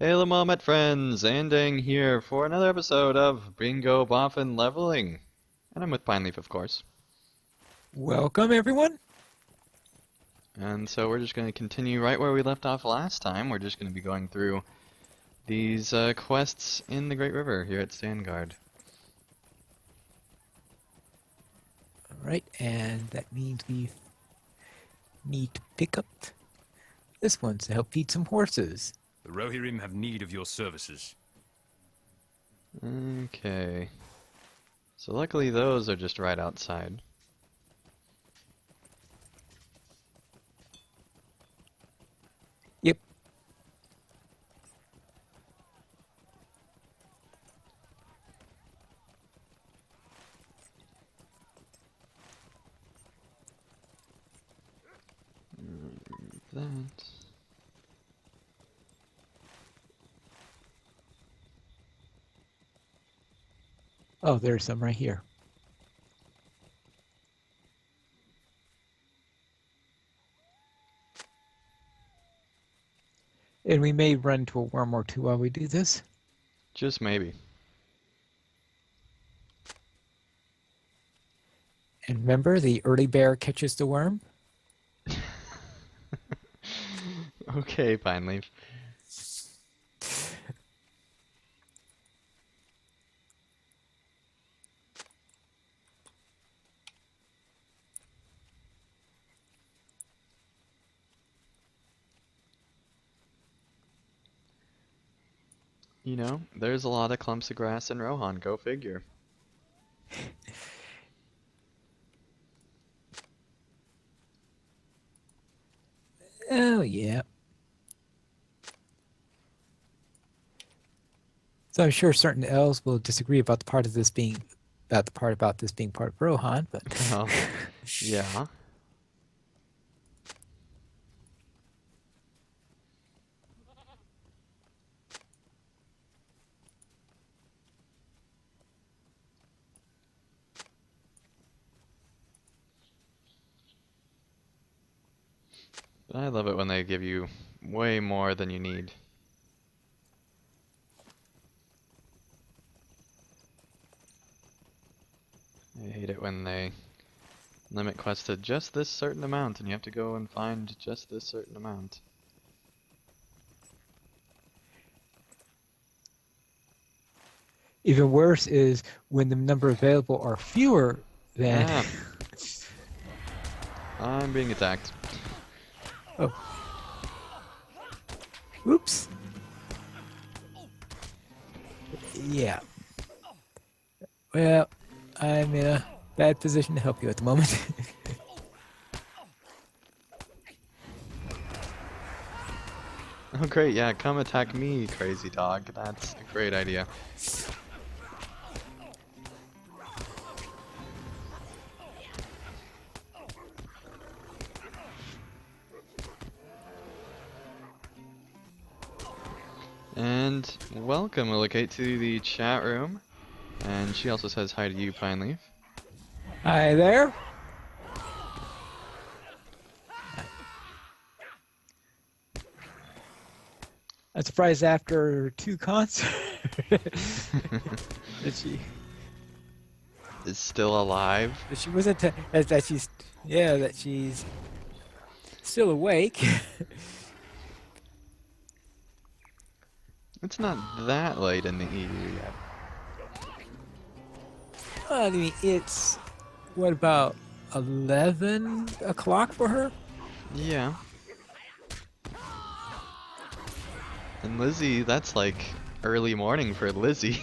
Hello, Moment friends! Andang here for another episode of Bingo Boffin Leveling. And I'm with Pineleaf, of course. Welcome, everyone. And so we're just going to continue right where we left off last time. We're just going to be going through these quests in the Great River here at Sanguard. All right, and that means we need to pick up this one to help feed some horses. The Rohirrim have need of your services. Okay. So luckily those are just right outside. Yep. That. Oh, there's some right here. And we may run into a worm or two while we do this. Just maybe. And remember, the early bear catches the worm. Okay, Pineleaf. You know, there's a lot of clumps of grass in Rohan, go figure. Oh, yeah. So I'm sure certain elves will disagree about the part about this being part of Rohan, but Well, yeah. But I love it when they give you way more than you need. I hate it when they limit quests to just this certain amount and you have to go and find just this certain amount. even worse is when the number available are fewer than... Ah, I'm being attacked. Oh. Oops. Yeah. Well, I'm in a bad position to help you at the moment. Oh great, yeah, come attack me, crazy dog. That's a great idea. And welcome, Willicate, to the chat room. And she also says hi to you, Pineleaf. Hi there. I'm surprised after 2 concerts that she Is still alive. wasn't that she's still awake. It's not that late in the EU yet. I mean, it's what, about 11 o'clock for her? Yeah. And Lizzie, that's like early morning for Lizzie.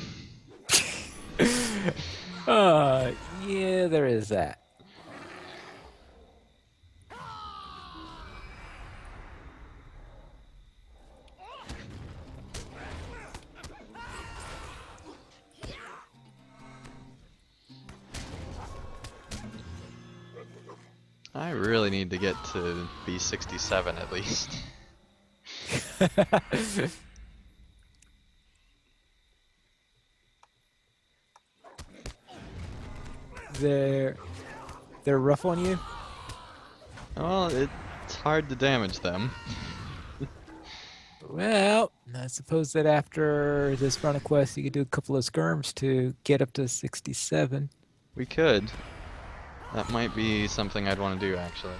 Yeah, there is that. I really need to get to B67 at least. They're rough on you? Well, it's hard to damage them. Well, I suppose that after this run of quests, you could do a couple of skirms to get up to 67. We could. That might be something I'd want to do, actually.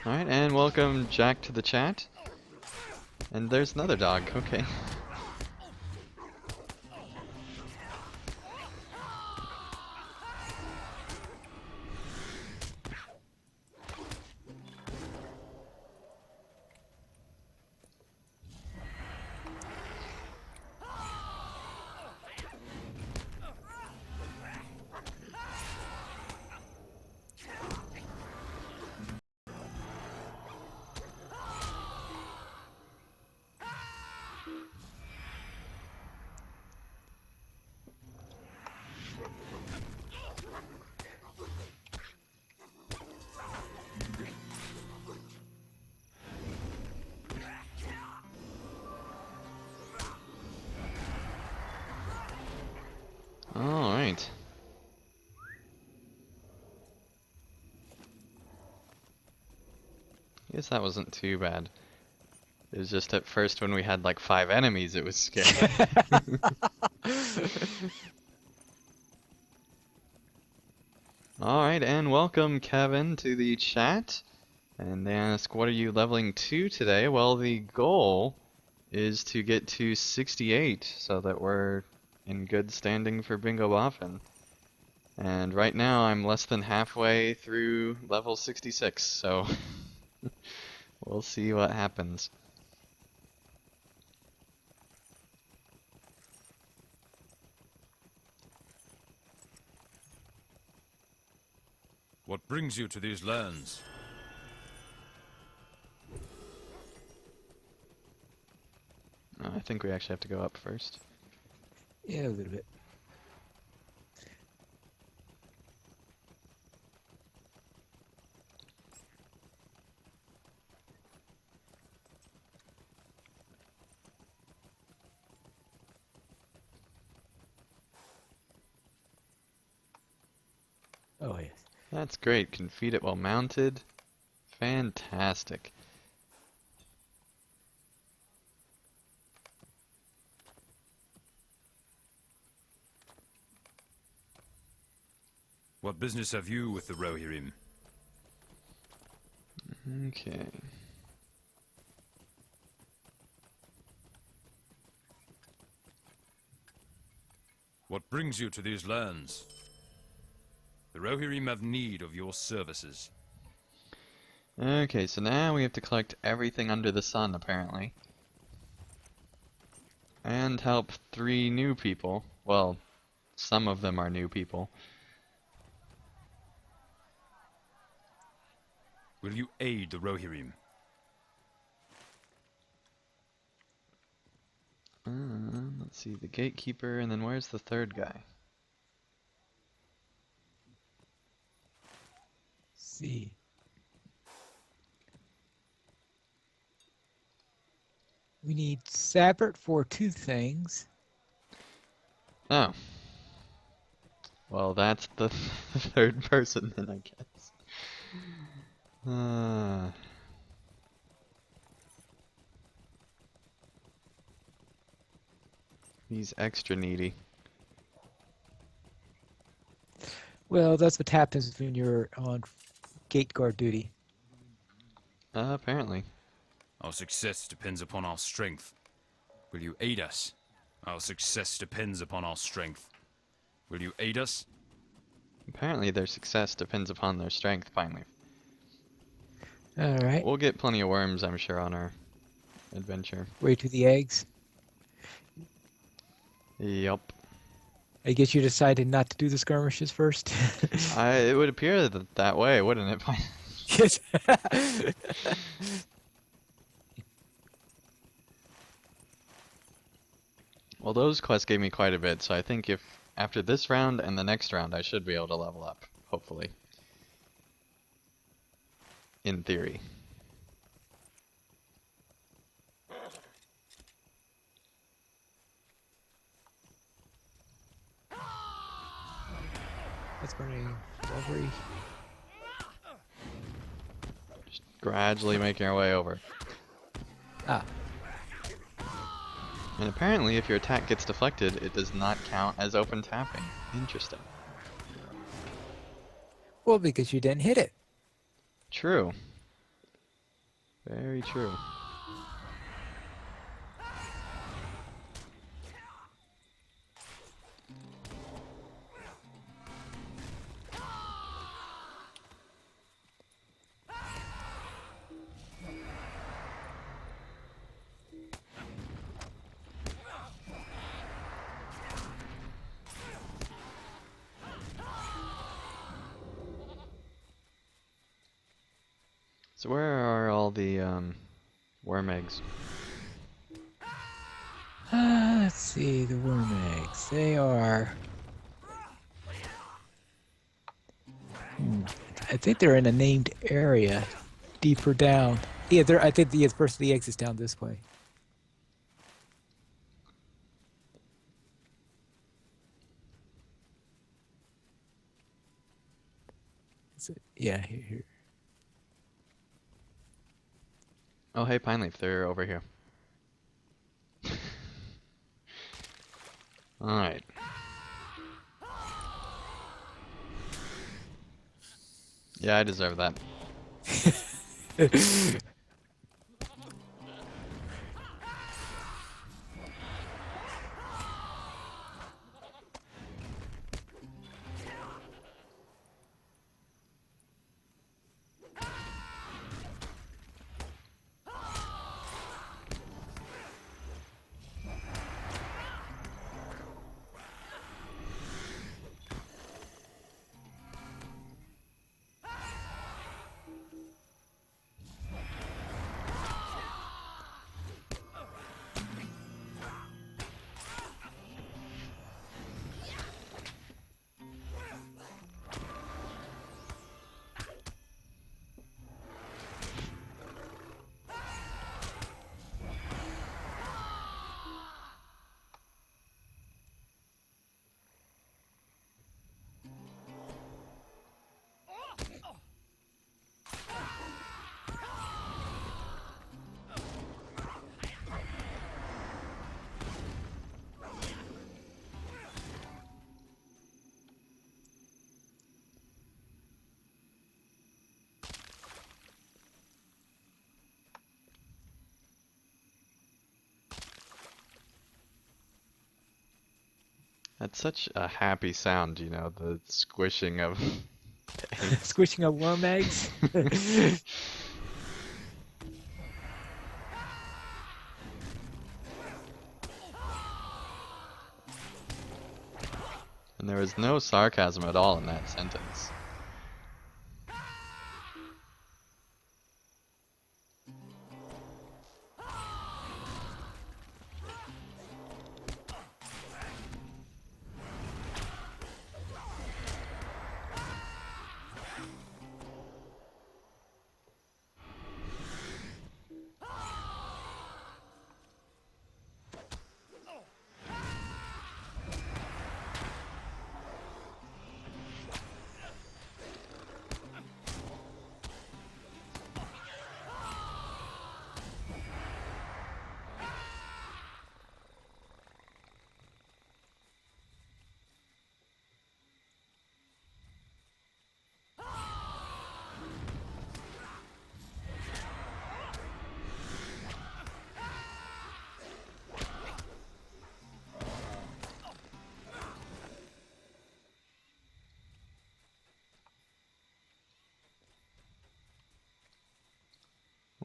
Alright, and welcome Jack to the chat. And there's another dog, okay. Alright. I guess that wasn't too bad. It was just at first when we had like 5 enemies, it was scary. Alright, and welcome Kevin to the chat. And they ask, what are you leveling to today? Well, the goal is to get to 68 so that we're in good standing for Bingo Boffin. And right now I'm less than halfway through level 66, so we'll see what happens. What brings you to these lands? I think we actually have to go up first. Yeah, a little bit. Oh, yes. That's great. Can feed it while mounted. Fantastic. What business have you with the Rohirrim? Okay. What brings you to these lands? The Rohirrim have need of your services. Okay, so now we have to collect everything under the sun, apparently. And help 3 new people. Well, some of them are new people. Will you aid the Rohirrim? Let's see, the gatekeeper, and then where's the 3rd guy? See. We need Sabert for 2 things. Oh. Well, that's the 3rd person then, I guess. He's extra needy. Well, that's what happens when you're on gate guard duty. Apparently. Our success depends upon our strength. Will you aid us? Our success depends upon our strength. Will you aid us? Apparently their success depends upon their strength, finally. Alright. We'll get plenty of worms, I'm sure, on our adventure. Way to the eggs. Yup. I guess you decided not to do the skirmishes first. It would appear that way, wouldn't it? Yes. Well, those quests gave me quite a bit, so I think if after this round and the next round, I should be able to level up, hopefully. In theory. That's burning Wolverine. Just gradually making our way over. Ah, And apparently, if your attack gets deflected, it does not count as open tapping. Interesting. well, because you didn't hit it. True. Very true. So where are all the worm eggs? Let's see, the worm eggs. They are. I think they're in a named area, deeper down. Yeah, they're. I think the first of the eggs is down this way. Is it? Yeah, here. Oh, hey, Pine Leaf, they're over here. Alright. Yeah, I deserve that. That's such a happy sound, you know, the squishing of eggs. Squishing up worm eggs. And there was no sarcasm at all in that sentence.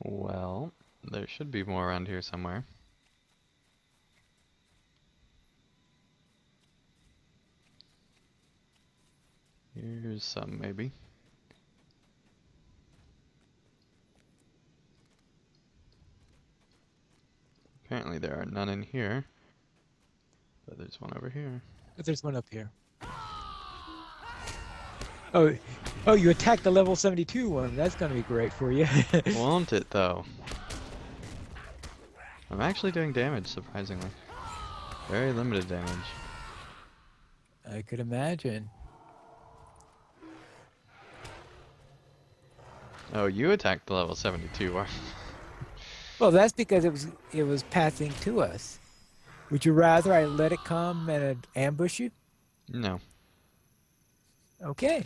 Well, there should be more around here somewhere. Here's some, maybe. Apparently there are none in here, but there's one over here. But there's one up here. Oh, oh! You attacked the level 72 worm. That's gonna be great for you. Won't it, though? I'm actually doing damage, surprisingly. Very limited damage. I could imagine. Oh, you attacked the level 72 one. Well, that's because it was passing to us. Would you rather I let it come and ambush you? No. Okay.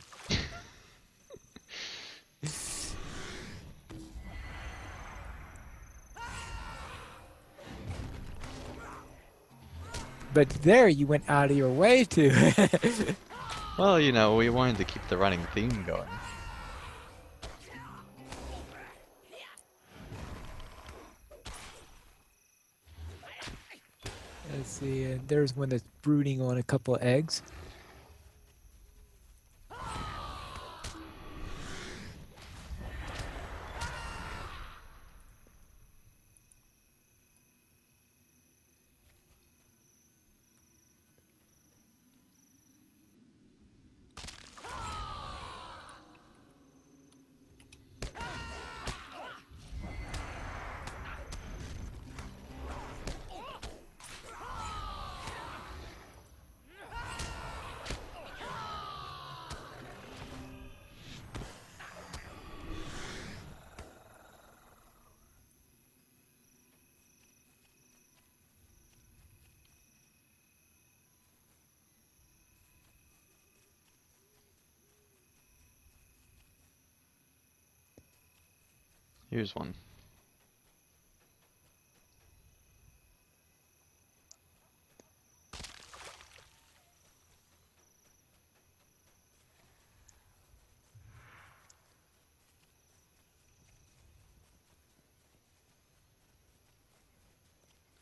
But there you went out of your way to. Well, you know, we wanted to keep the running theme going. Let's see. There's one that's brooding on a couple of eggs. Here's one.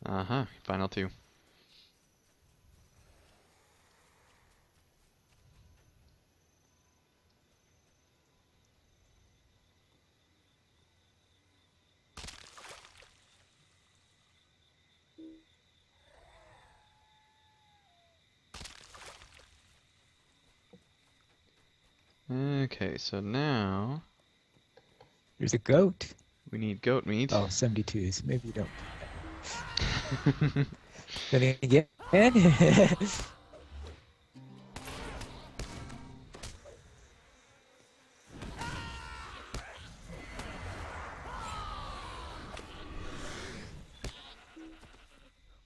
Uh-huh, final two. Okay, so now There's a goat. we need goat meat. Oh, 72s. Maybe you don't. Then again.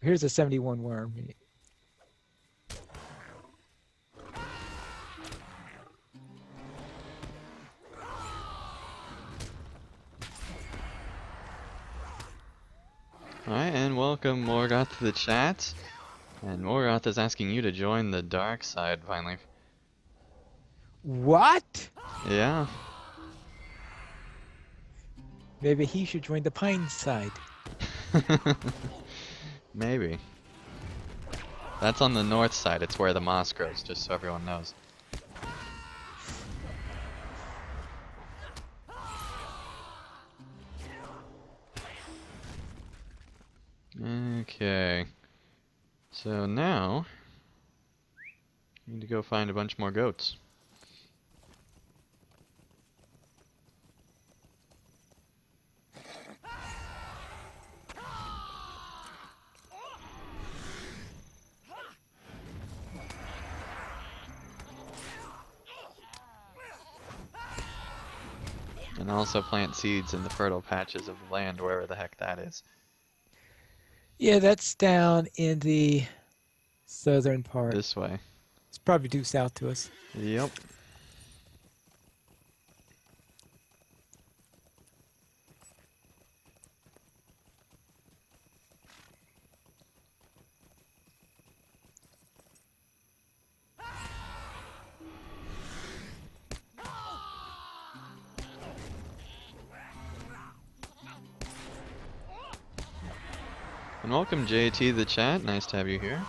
Here's a 71 worm. Alright, and welcome Morgoth to the chat. And Morgoth is asking you to join the dark side finally. What? Yeah. Maybe he should join the pine side. Maybe. That's on the north side, it's where the moss grows, just so everyone knows. Okay. So now, we need to go find a bunch more goats. And also plant seeds in the fertile patches of land, wherever the heck that is. Yeah, that's down in the southern part. This way. It's probably due south to us. Yep. And welcome JT to the chat, nice to have you here.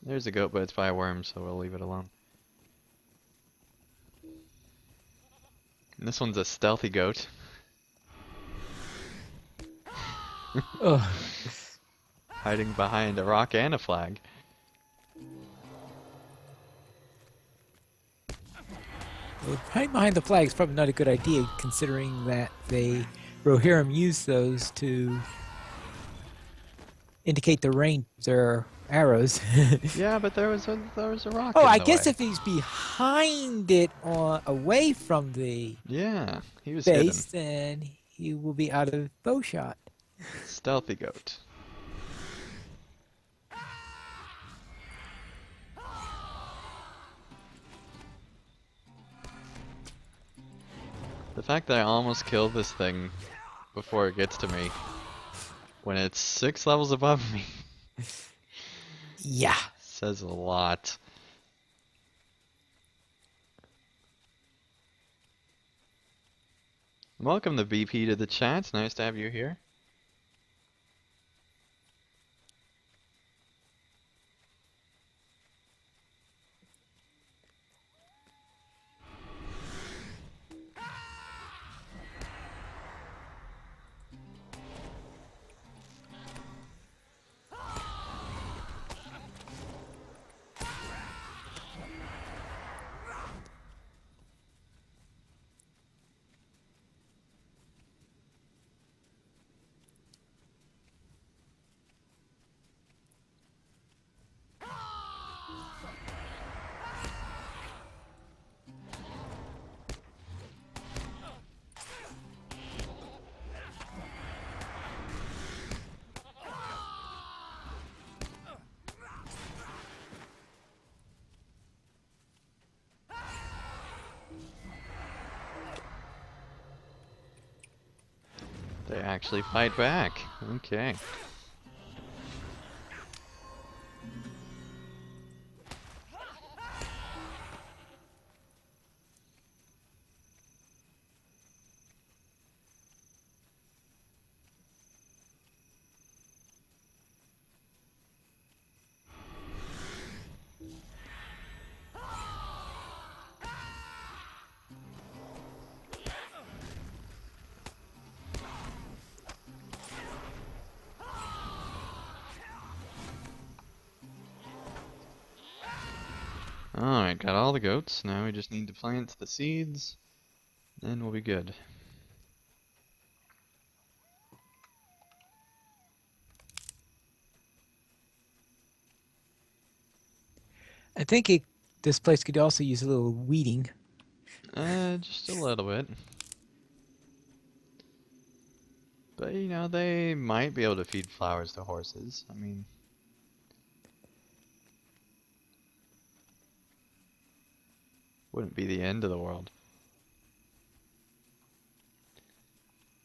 There's a goat, but it's by a worm, so we'll leave it alone. And this one's a stealthy goat. Oh, Hiding behind a rock and a flag. well, hiding behind the flag is probably not a good idea, considering that they Rohirrim used those to indicate the range of their arrows. Yeah, but there was a rock Oh, in I the guess way. if he's behind it, away from the Yeah, he was hidden. base, then he will be out of bow shot. Stealthy goat. The fact that I almost killed this thing before it gets to me, when it's 6 levels above me, Yeah. says a lot. Welcome the BP to the chat. Nice to have you here. They actually fight back. Okay. Alright, got all the goats. Now we just need to plant the seeds, and we'll be good. I think this place could also use a little weeding. Just a little bit. But, you know, they might be able to feed flowers to horses. I mean... wouldn't be the end of the world.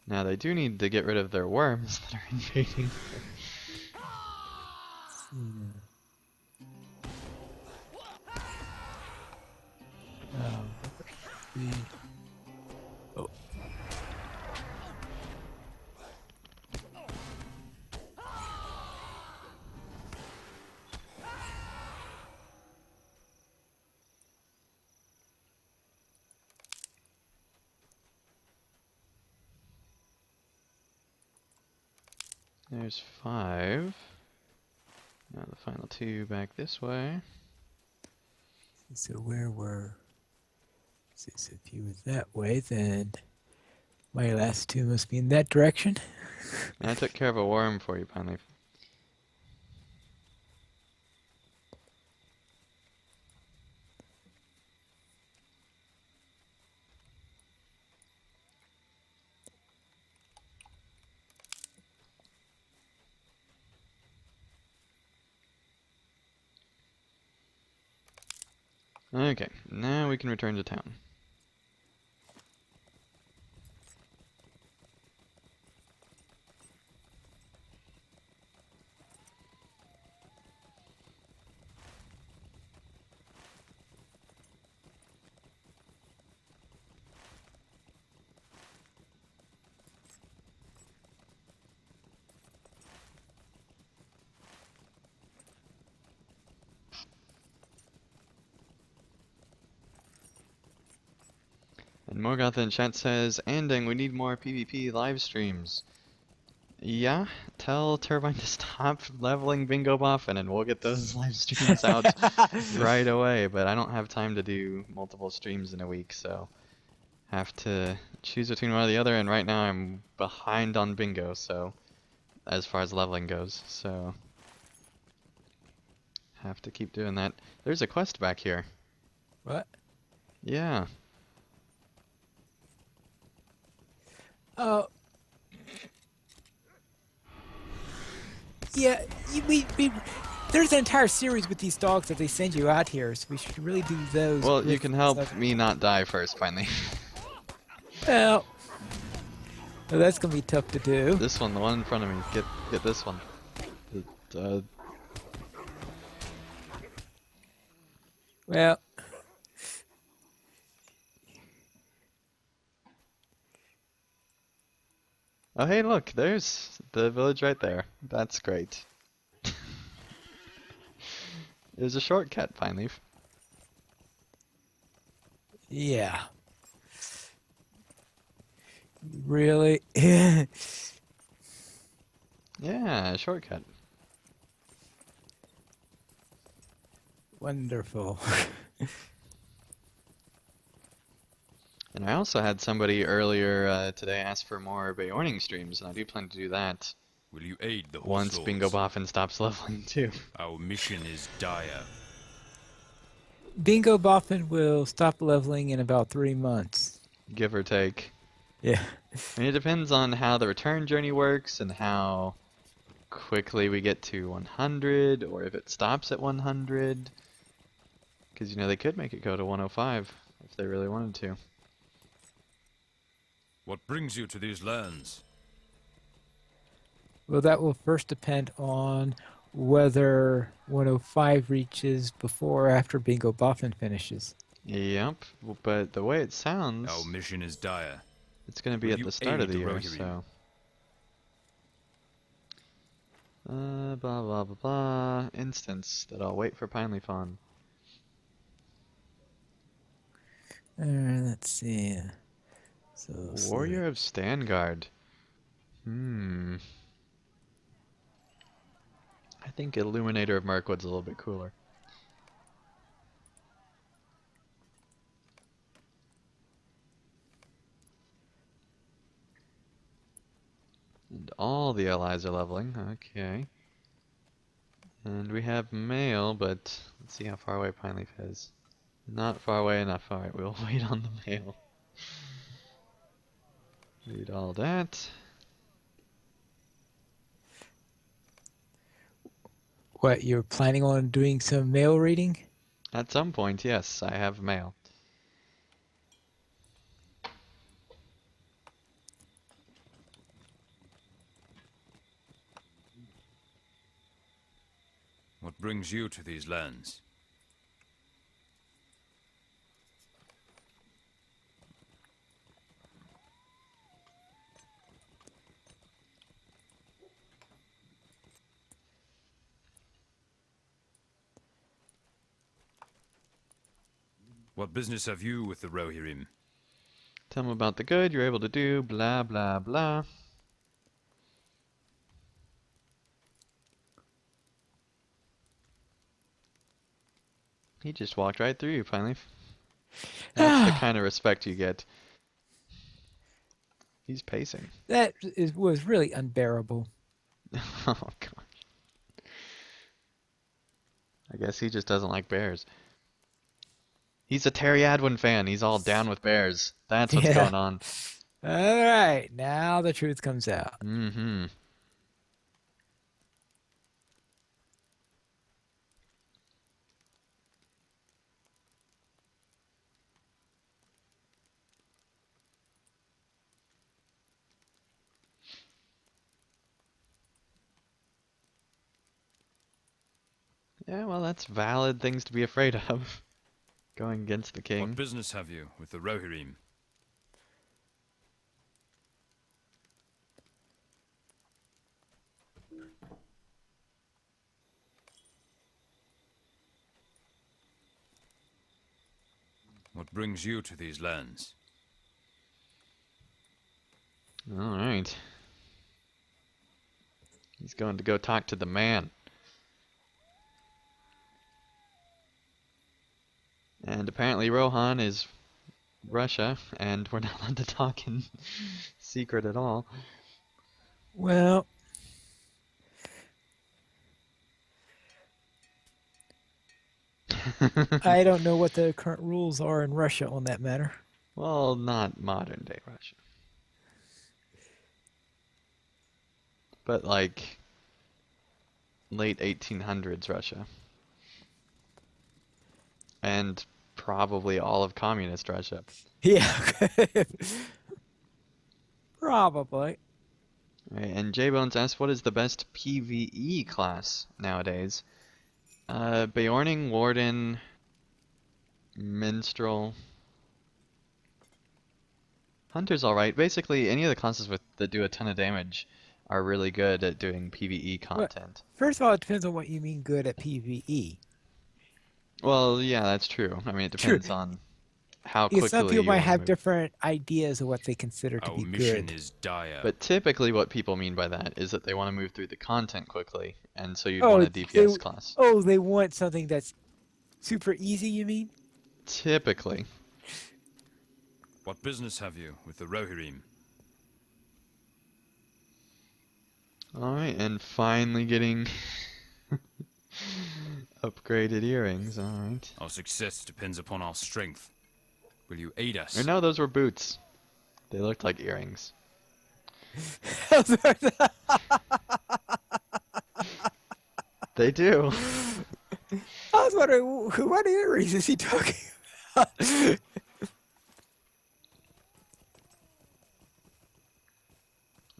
Now, they do need to get rid of their worms that are invading. Oh. There's 5. Now the final 2 back this way. So where were... So if he was that way, then my last 2 must be in that direction. And I took care of a worm for you, Pine Leaf. Okay, now we can return to town. And Morgoth in chat says, Anding, we need more PvP live streams. Yeah, tell Turbine to stop leveling Bingo Boffin and we'll get those live streams out right away. But I don't have time to do multiple streams in a week, so have to choose between one or the other, and right now I'm behind on bingo, so as far as leveling goes, so have to keep doing that. There's a quest back here. What? Yeah. Oh. Yeah, there's an entire series with these dogs that they send you out here, so we should really do those. Well, you with can help stuff. me not die first, finally. Well, that's gonna be tough to do. This one, the one in front of me. Get this one. Uh, Well, oh, hey, look, there's the village right there. That's great. There's a shortcut, Pineleaf. yeah. Really? Yeah. Yeah, a shortcut. Wonderful. And I also had somebody earlier today ask for more Bayorning streams, and I do plan to do that Will you aid the once horse Bingo lords? Boffin stops leveling too. Our mission is dire. Bingo Boffin will stop leveling in about 3 months. Give or take. Yeah. I mean, it depends on how the return journey works and how quickly we get to 100, or if it stops at 100. Because, you know, they could make it go to 105 if they really wanted to. What brings you to these lands? Well, that will first depend on whether 105 reaches before or after Bingo Boffin finishes. Yep, but the way it sounds, Our mission is dire. it's going to be Will at you the start of aid the the year, Rohirrim? so... blah blah blah blah. Instance that I'll wait for Pineleaf on. Let's see. Warrior of Sanguard. I think Illuminator of Mirkwood's a little bit cooler. And all the allies are leveling. Okay. And we have mail, but let's see how far away Pineleaf is. Not far away enough. Alright, we'll wait on the mail. Read all that. What, you're planning on doing some mail reading? At some point, yes, I have mail. What brings you to these lands? What business have you with the Rohirrim? Tell them about the good you're able to do, blah blah blah. He just walked right through you, Pineleaf. That's the kind of respect you get. He's pacing. Was really unbearable. Oh gosh. I guess he just doesn't like bears. He's a Terry Adwin fan. He's all down with bears. That's what's Yeah. going on. All right, now the truth comes out. Mm-hmm. Yeah, well, that's valid things to be afraid of. Going against the What king. business have you with the Rohirrim? What brings you to these lands? Alright. He's going to go talk to the man. And apparently Rohan is Russia, and we're not allowed to talk in secret at all. Well, I don't know what the current rules are in Russia on that matter. Well, not modern day Russia. But like late 1800s Russia. And probably all of communist Russia. Yeah. Probably. Right, and J-Bones asks, what is the best PvE class nowadays? Beorning, Warden, Minstrel. Hunter's alright. Basically, any of the classes that do a ton of damage are really good at doing PvE Well, content. first of all, it depends on what you mean good at PvE. Well, yeah, that's true. I mean, it True. depends on how Because some quickly people you might want to have move. different ideas of what they consider to Our be mission good. is dire. But typically what people mean by that is that they want to move through the content quickly, and so you'd Oh, want a DPS class. they want something that's super easy, you mean? Typically. What business have you with the Rohirrim? Alright, and finally getting upgraded earrings, alright. Our success depends upon our strength. Will you aid us? Or no, those were boots. They looked like earrings. They do. I was wondering, what earrings is he talking about?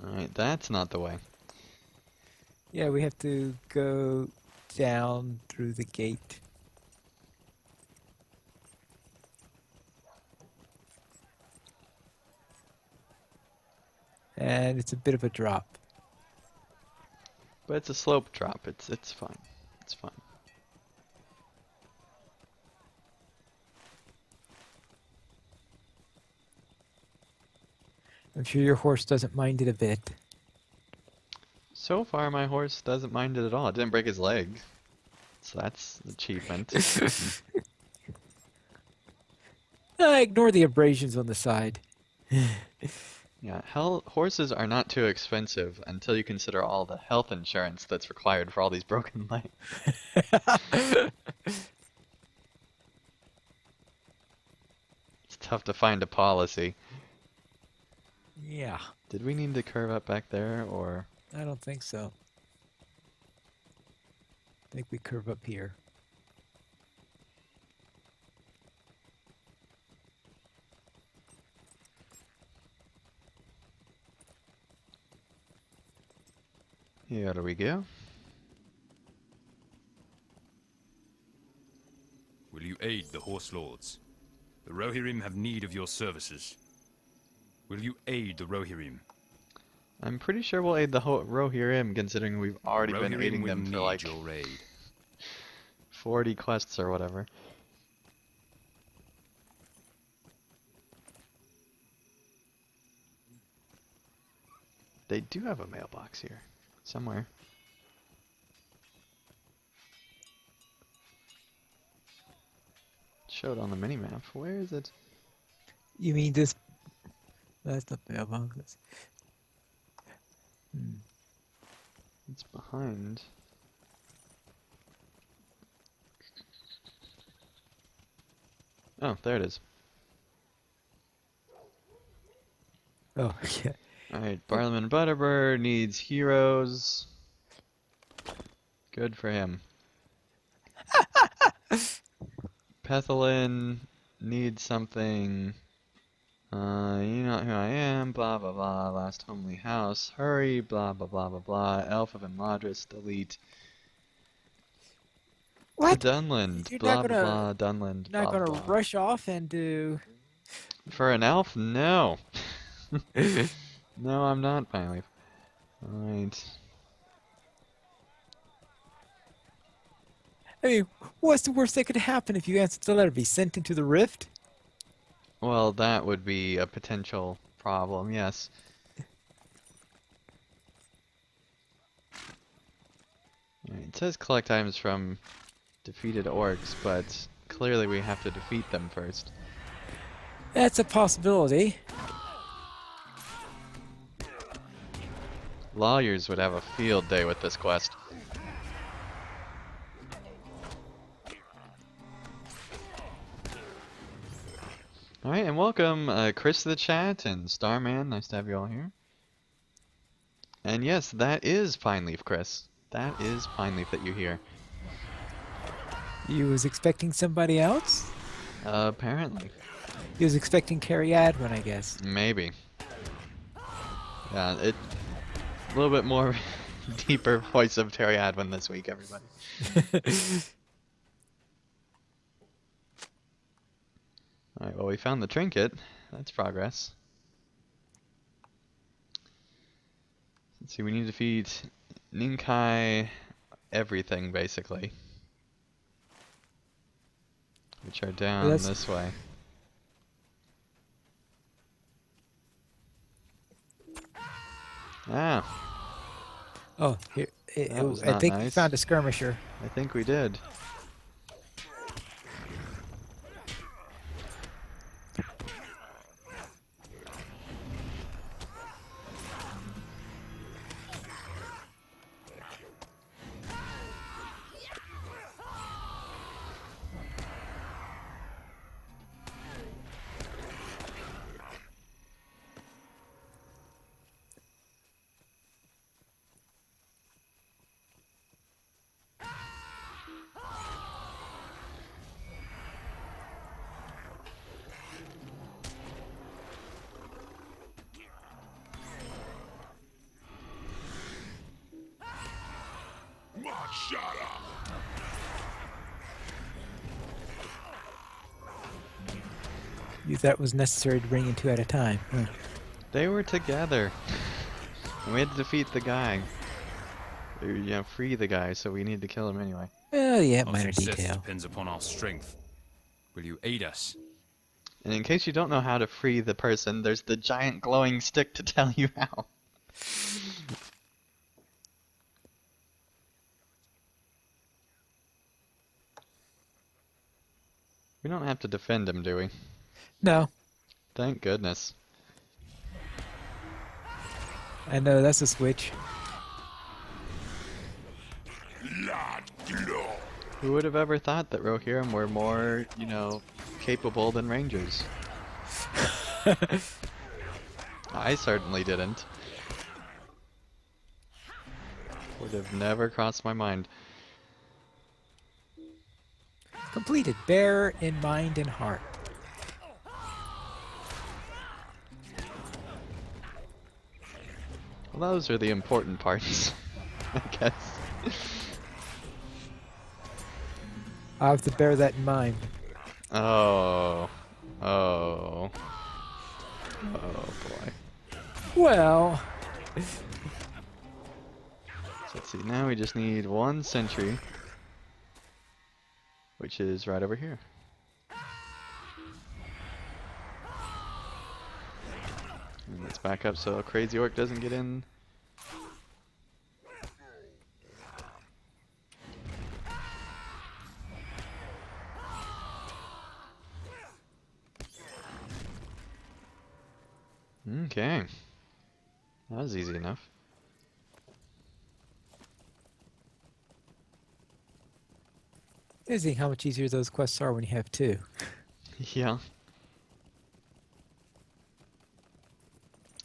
Alright, that's not the way. Yeah, we have to go down through the gate. And it's a bit of a drop. But it's a slope drop. It's fine. It's fine. I'm sure your horse doesn't mind it a bit. So far, my horse doesn't mind it at all. It didn't break his leg. So that's an achievement. Ignore the abrasions on the side. Yeah, horses are not too expensive until you consider all the health insurance that's required for all these broken legs. It's tough to find a policy. Yeah, Did we need to curve up back there, or... I don't think so. I think we curve up here. Here we go. Will you aid the Horse Lords? The Rohirrim have need of your services. Will you aid the Rohirrim? I'm pretty sure we'll aid the Rohirrim, considering we've already been Rohirrim aiding will them for need like your aid. 40 quests or whatever. They do have a mailbox here, somewhere. Showed on the minimap. Where is it? You mean this? That's not the mailbox. It's behind. Oh, there it is. Oh, yeah. Alright, Barliman Butterbird needs heroes. Good for him. Pethelin needs something. You know who I am, blah blah blah, last homely house, hurry, blah blah blah blah blah, Elf of Imladris, delete. What? To Dunland, You're blah not blah gonna, blah, Dunland, not blah gonna blah. rush off and do... For an elf? No. No, I'm not, finally. Alright. I mean, what's the worst that could happen if you answer the letter? Be sent into the rift? Well, that would be a potential problem, yes. Alright, it says collect items from defeated orcs, but clearly we have to defeat them first. That's a possibility. Lawyers would have a field day with this quest. Alright, and welcome Chris to the chat and Starman. Nice to have you all here. And yes, that is Pine Leaf, Chris. That is Pine Leaf that you hear. You was expecting somebody else? Apparently. He was expecting Carrie Adwin, I guess. Maybe. Yeah, it a little bit more deeper voice of Terry Adwin this week, everybody. Alright, well we found the trinket. That's progress. Let's see, we need to feed Ninkai everything, basically. Which are down Well, this way. Ah, Oh, here. That was I not think we nice. found a skirmisher. I think we did. You thought it was necessary to bring in two at a time. Huh. They were together. And we had to defeat the guy. Or, you know, free the guy, so we need to kill him anyway. Well, yeah, Our minor success detail. depends upon our strength. Will you aid us? And in case you don't know how to free the person, there's the giant glowing stick to tell you how. We don't have to defend him, do we? No, Thank goodness. I know that's a switch. Who would have ever thought that Rohirrim were more, you know, capable than Rangers? I certainly didn't. Would have never crossed my mind. Completed. Bear in mind and heart. Well, those are the important parts, I guess. I'll have to bear that in mind. Oh. Oh. Oh boy. Well, So let's see, now we just need one sentry. Which is right over here. And let's back up so Crazy Orc doesn't get in. Okay. That was easy enough. amazing how much easier those quests are when you have two. Yeah.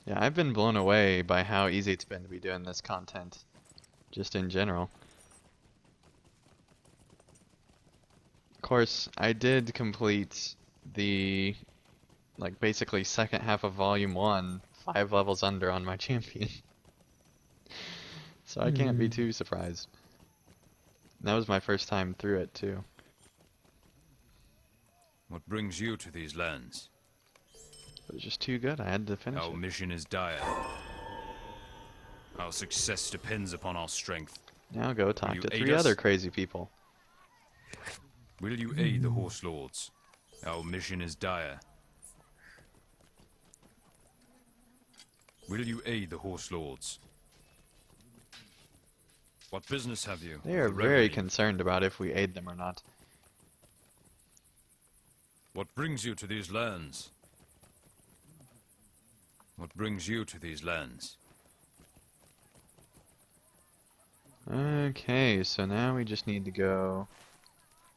Yeah, I've been blown away by how easy it's been to be doing this content, just in general. Of course, I did complete the, like, basically second half of Volume 1, 5 levels under on my champion. So I can't be too surprised. That was my first time through it, too. What brings you to these lands? It was just too good, I had to finish Our it. mission is dire. Our success depends upon our strength. Now go talk you to aid 3 us? other crazy people. Will you aid the Horse Lords? Our mission is dire. Will you aid the Horse Lords? What business have you? They are with the very revelry? concerned about if we aid them or not. What brings you to these lands? What brings you to these lands? Okay, so now we just need to go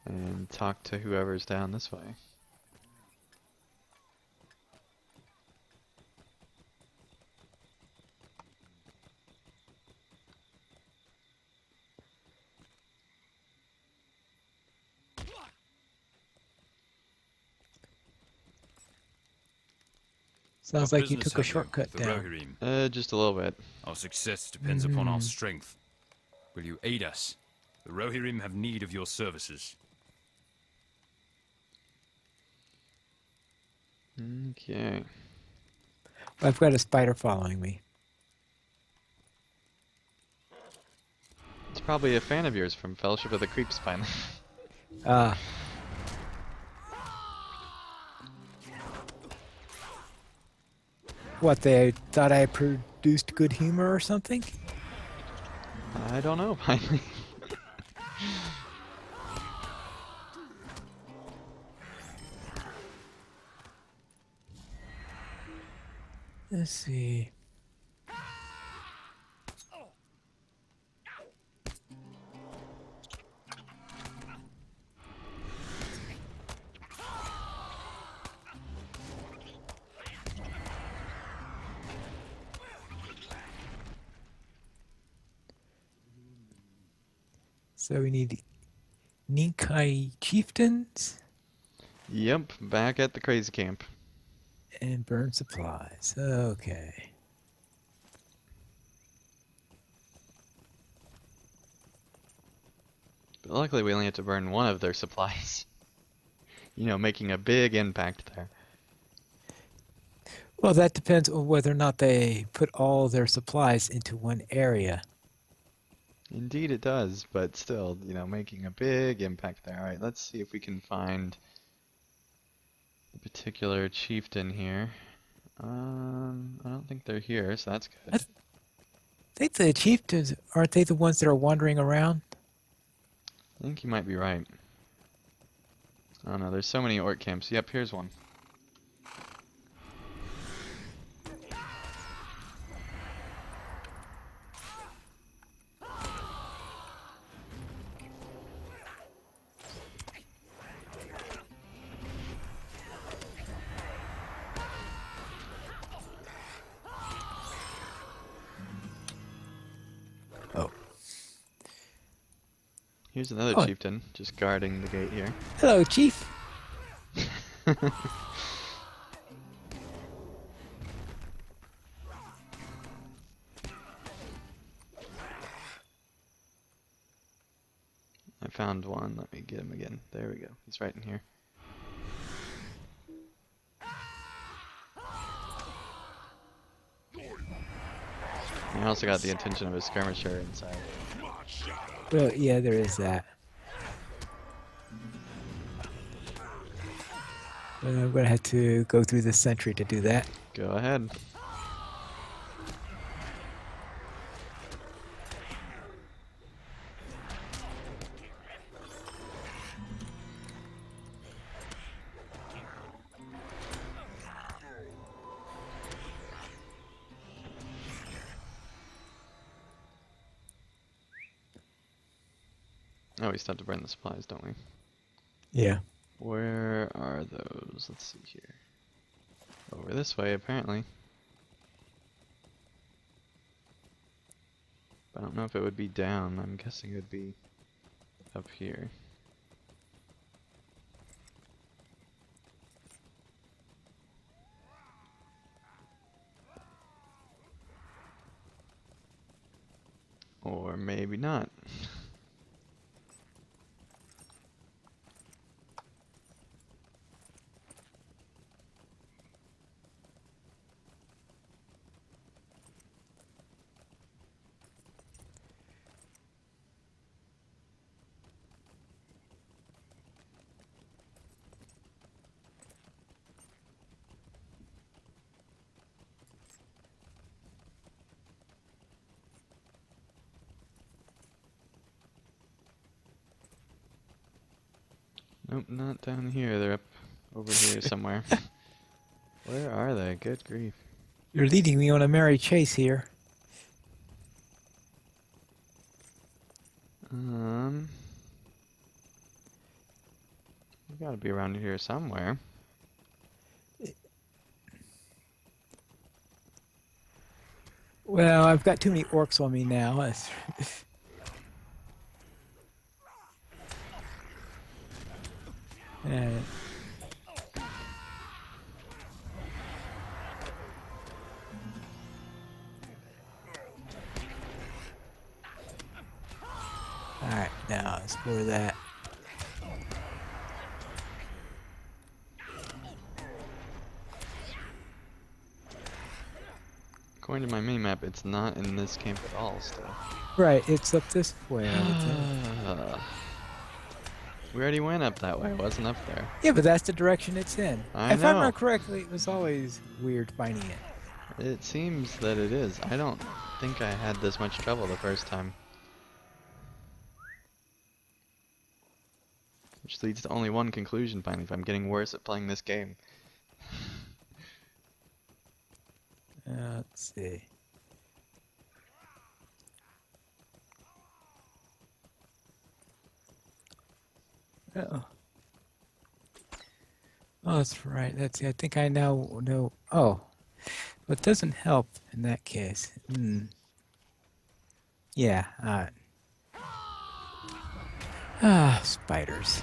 and talk to whoever's down this way. Sounds What like you business took a have shortcut with the down. Rohirrim? Just a little bit. Our success depends upon our strength. Will you aid us? The Rohirrim have need of your services. Okay. I've got a spider following me. It's probably a fan of yours from Fellowship of the Creeps finally. Ah. What, they thought I produced good humor or something? I don't know, finally. Let's see. So we need Ninkai chieftains Yep, back at the crazy camp. and burn supplies. Okay. But luckily we only have to burn one of their supplies. You know, making a big impact there. Well, that depends on whether or not they put all their supplies into one area. Indeed it does, but still, you know, making a big impact there. Alright, let's see if we can find the particular chieftain here. I don't think they're here, so that's good. I think the chieftains, aren't they the ones that are wandering around? I think you might be right. I don't know, there's so many orc camps. Yep, here's one. Oh. Here's another Oh. chieftain, just guarding the gate here. Hello, chief. I found one. Let me get him again. There we go. He's right in here. I also got the attention of a skirmisher inside. Well, yeah, there is that. But I'm going to have to go through the sentry to do that. Go ahead. Oh, we still have to burn the supplies, don't we? Yeah. Where are those? Let's see here. Over this way, apparently. I don't know if it would be down. I'm guessing it would be up here. Or maybe not. Nope, not down here. They're up over here somewhere. Where are they? Good grief. You're leading me on a merry chase here. You gotta be around here somewhere. Well, I've got too many orcs on me now. Uh, Alright, now let's explore that. According to my mini-map, it's not in this camp at all still. Right, it's up this way, I would think. We already went up that way, it wasn't up there. Yeah, but that's the direction it's in. I If I know. remember correctly, it was always weird finding it. It seems that it is. I don't think I had this much trouble the first time. Which leads to only one conclusion finally, if I'm getting worse at playing this game. Let's see. Uh-oh. Oh, that's right. That's I think I now know. Oh, but it doesn't help in that case. Yeah. Spiders.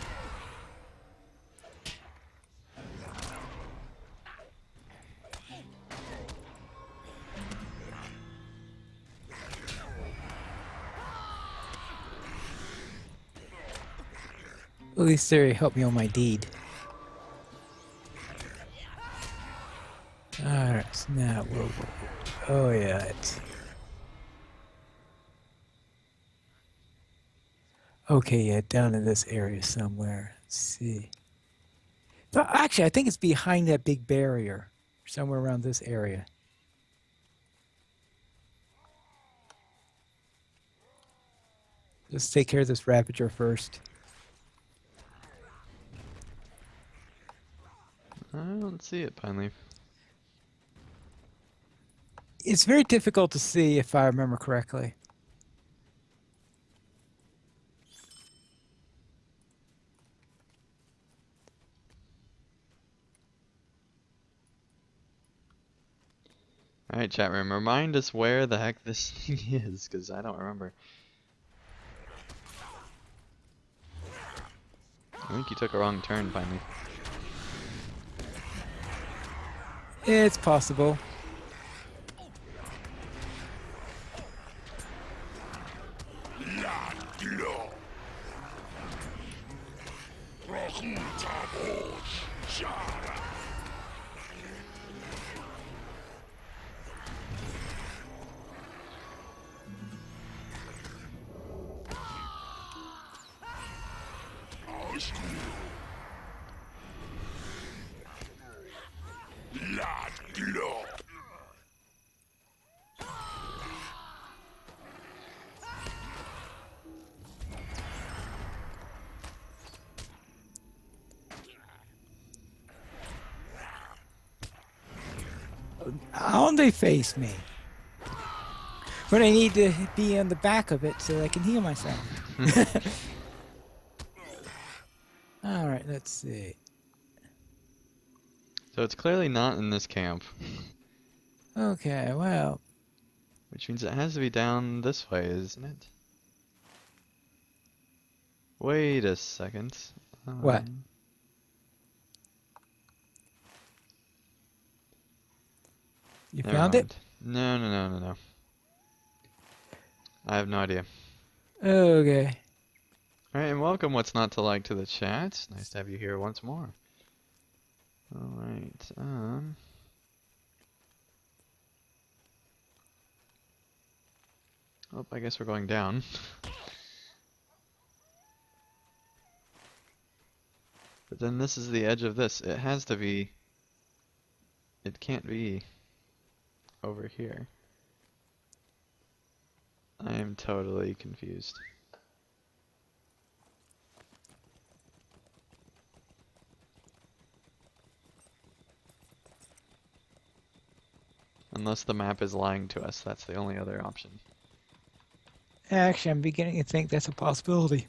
At least they helped me on my deed. Alright, so now, whoa. Oh yeah, it's... Okay, yeah, down in this area somewhere. Let's see. No, actually, I think it's behind that big barrier. Somewhere around this area. Let's take care of this Ravager first. I don't see it, Pineleaf. It's very difficult to see if I remember correctly. Alright, chat room, remind us where the heck this thing is, because I don't remember. I think you took a wrong turn, Pineleaf. It's possible. How don't they face me? When I need to be on the back of it so I can heal myself. Alright, let's see. So it's clearly not in this camp. Okay, well... Which means it has to be down this way, isn't it? Wait a second. What? You Never found mind. No. I have no idea. it? Okay. Alright, and welcome What's Not to Like to the chat. Nice to have you here once more. Alright, Oh, I guess we're going down. But then this is the edge of this. It has to be... It can't be over here. I am totally confused. Unless the map is lying to us, that's the only other option. Actually, I'm beginning to think that's a possibility.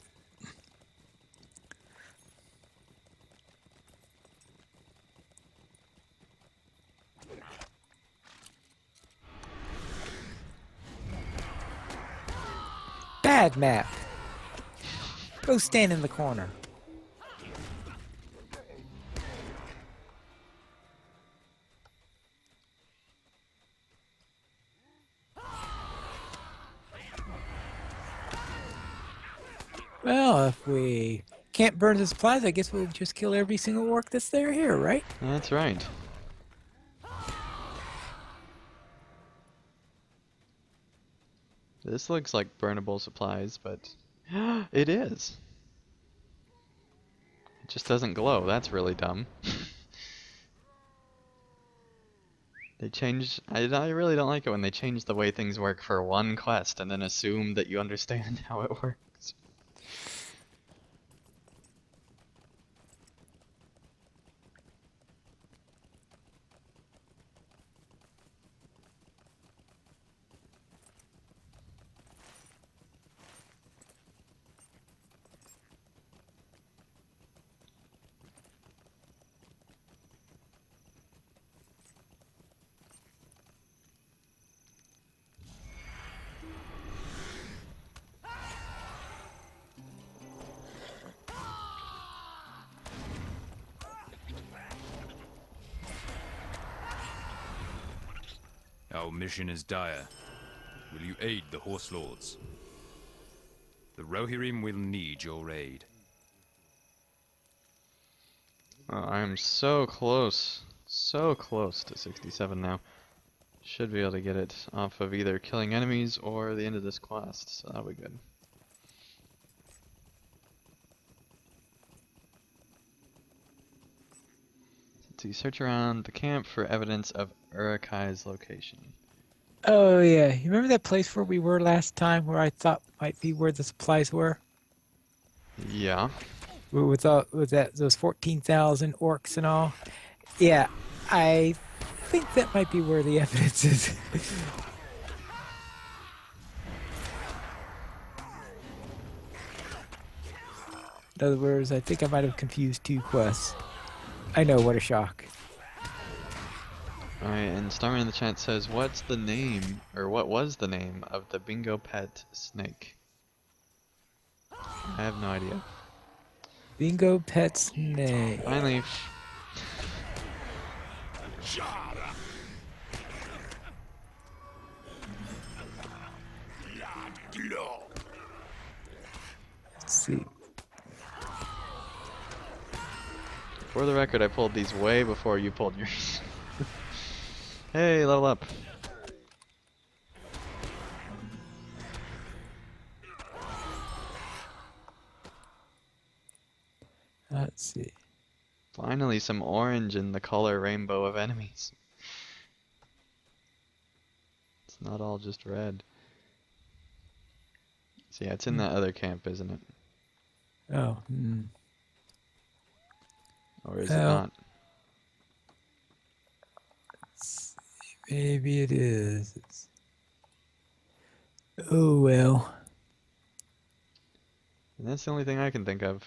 Bad map. Go stand in the corner. Well, if we can't burn the supplies, I guess we'll just kill every single orc that's there here, right? That's right. This looks like burnable supplies, but it is. It just doesn't glow. That's really dumb. They changed. I really don't like it when they change the way things work for one quest and then assume that you understand how it works. Our mission is dire. Will you aid the Horse Lords? The Rohirrim will need your aid. Oh, I am so close to 67 now. Should be able to get it off of either killing enemies or the end of this quest, so that'll be good. So you search around the camp for evidence of Urukai's location. Oh yeah, you remember that place where we were last time, where I thought might be where the supplies were? Yeah. With those 14,000 orcs and all? Yeah, I think that might be where the evidence is. In other words, I think I might have confused two quests. I know, what a shock. Alright, and Starman in the chat says, what's the name, or what was the name of the bingo pet snake? I have no idea. Bingo pet snake. Finally. Let's see. For the record, I pulled these way before you pulled yours. Hey, level up. Let's see. Finally, some orange in the color rainbow of enemies. It's not all just red. So yeah, it's in that other camp, isn't it? Oh, Or is it Well, not? maybe it is. Oh well. And that's the only thing I can think of.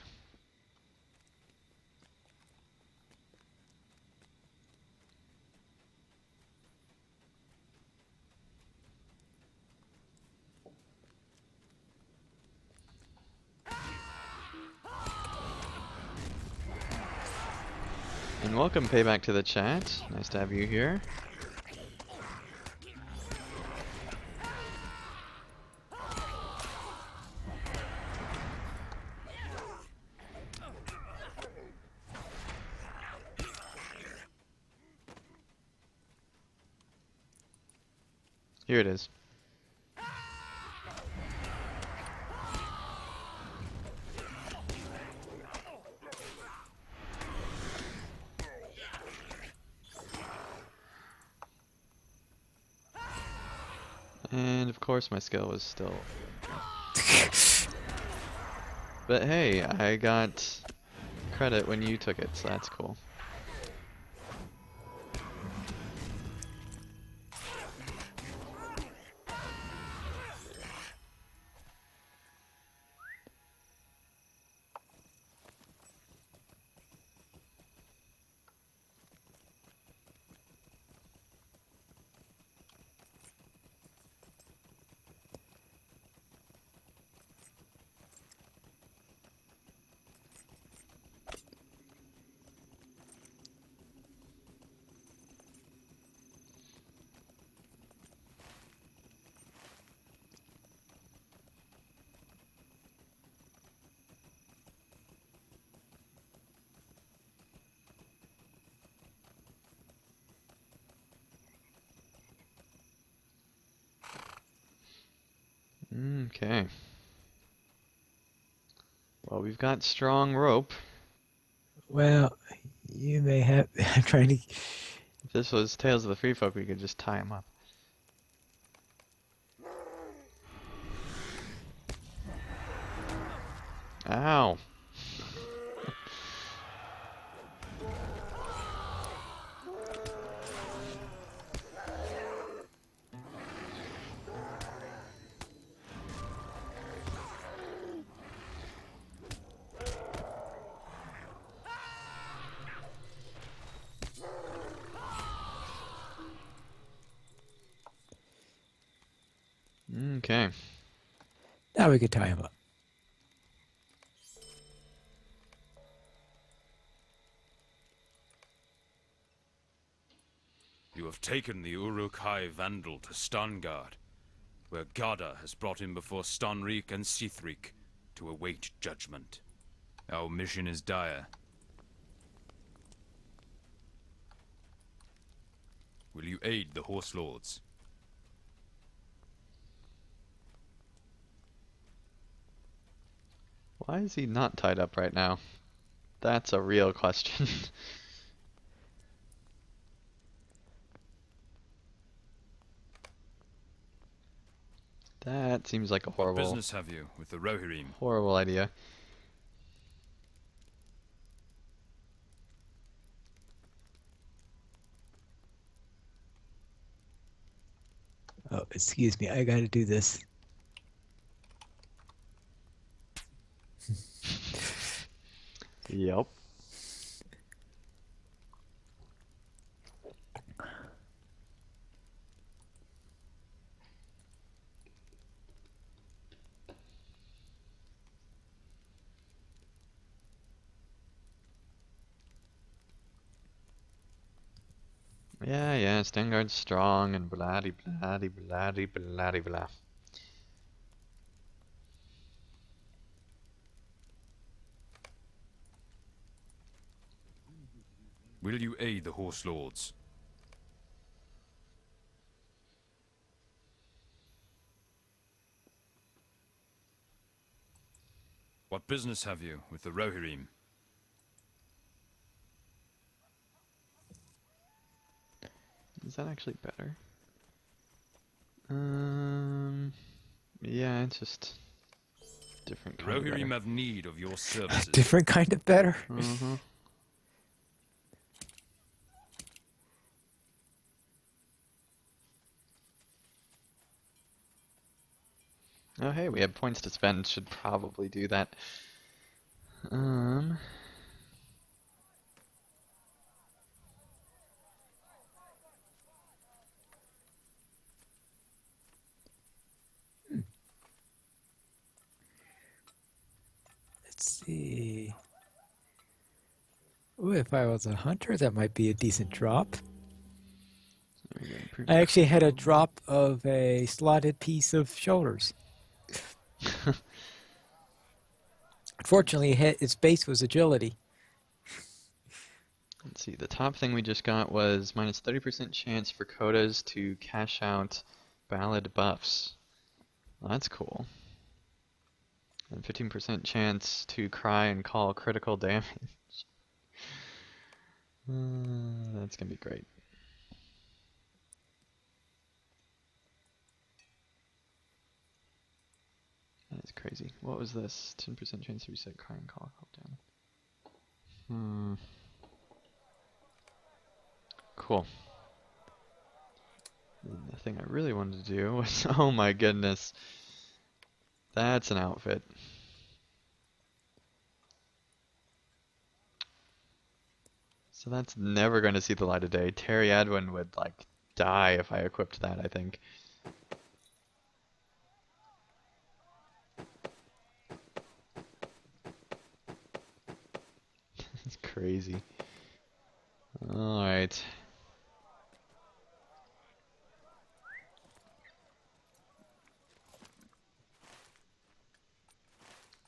And welcome, Payback, to the chat. Nice to have you here. Here it is. And of course my skill was still... But hey, I got credit when you took it, so that's cool. Okay. Well, we've got strong rope. Well, you may have. I'm trying to. If this was Tales of the Free Folk, we could just tie him up. Ow. Okay. Now we can tie him up. You have taken the Uruk-hai Vandal to Sanguard, where Gada has brought him before Stanrik and Sithrik to await judgment. Our mission is dire. Will you aid the Horse Lords? Why is he not tied up right now? That's a real question. That seems like a What horrible, business have you with the Rohirrim? horrible idea. Oh, excuse me. I got to do this. Yep. Yeah, Stanguard's strong and bloody, bloody, bloody, bloody, blah. Will you aid the Horse Lords? What business have you with the Rohirrim? Is that actually better? Yeah, it's just different The kind of better. Rohirrim have need of your services. Different kind of better. Mm-hmm. Oh, hey, we have points to spend. Should probably do that. Let's see. Ooh, if I was a hunter, that might be a decent drop. I actually had a drop of a slotted piece of shoulders. Unfortunately, its base was agility. Let's see, the top thing we just got was minus 30% chance for Kodas to cash out ballad buffs. Well, that's cool. And 15% chance to cry and call critical damage. That's gonna be great. That is crazy. What was this? 10% chance to reset cry and call down. Cool. And the thing I really wanted to do was, oh my goodness, that's an outfit. So that's never going to see the light of day. Terry Edwin would like die if I equipped that, I think. It's crazy. Alright.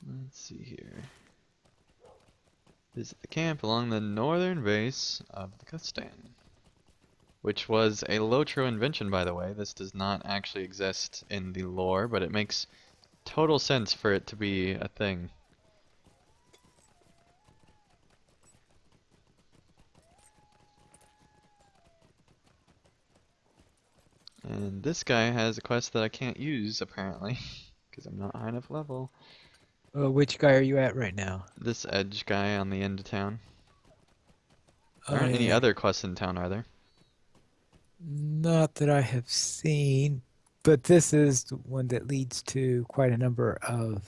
Let's see here. Visit the camp along the northern base of the Kustan. Which was a LOTRO invention, by the way. This does not actually exist in the lore, but it makes total sense for it to be a thing. And this guy has a quest that I can't use, apparently, because I'm not high enough level. Which guy are you at right now? This edge guy on the end of town. There Oh, aren't any yeah. other quests in town, are there? Not that I have seen, but this is the one that leads to quite a number of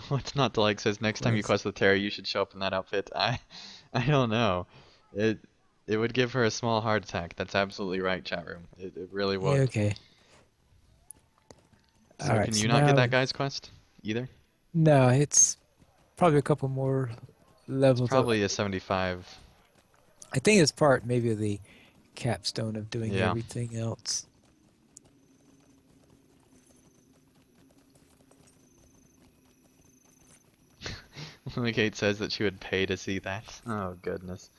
What's not to like says next time you quests. quest with Terry, you should show up in that outfit. I don't know. It it would give her a small heart attack. That's absolutely right, chat room. It really Yeah, would. okay. So All right, can you so not get now, that guy's quest either? no, it's probably a couple more It's levels up. probably a 75. I think it's part maybe of the capstone of doing Yeah. everything else. Lily Kate says that she would pay to see that. Oh goodness.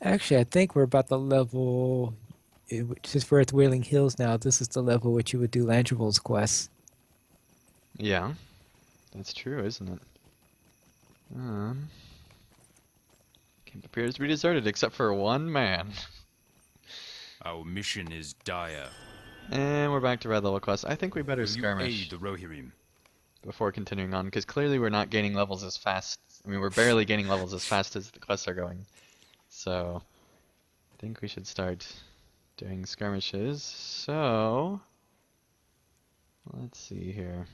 Actually, I think we're about the level, since we're at the Wailing Hills now, this is the level which you would do Landrable's quest. Yeah, that's true, isn't it? Camp appears to be deserted except for one man. Our mission is dire. And we're back to red level quest. I think we better Will you skirmish aid the Rohirrim? before continuing on, because clearly we're not gaining levels as fast. I mean, we're barely gaining levels as fast as the quests are going. So, I think we should start doing skirmishes. So, let's see here.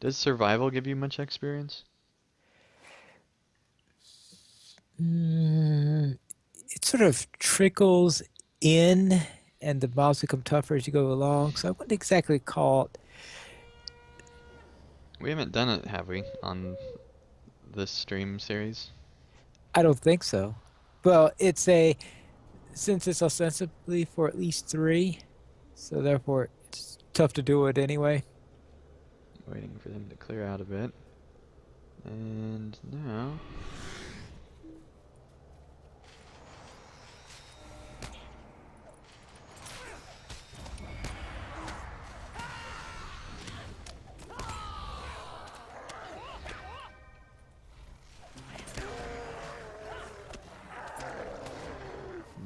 Does survival give you much experience? It sort of trickles in, and the mobs become tougher as you go along. So I wouldn't exactly call it. We haven't done it, have we, on this stream series? I don't think so. Well, since it's ostensibly for at least 3, so therefore it's tough to do it anyway. Waiting for them to clear out a bit. And now...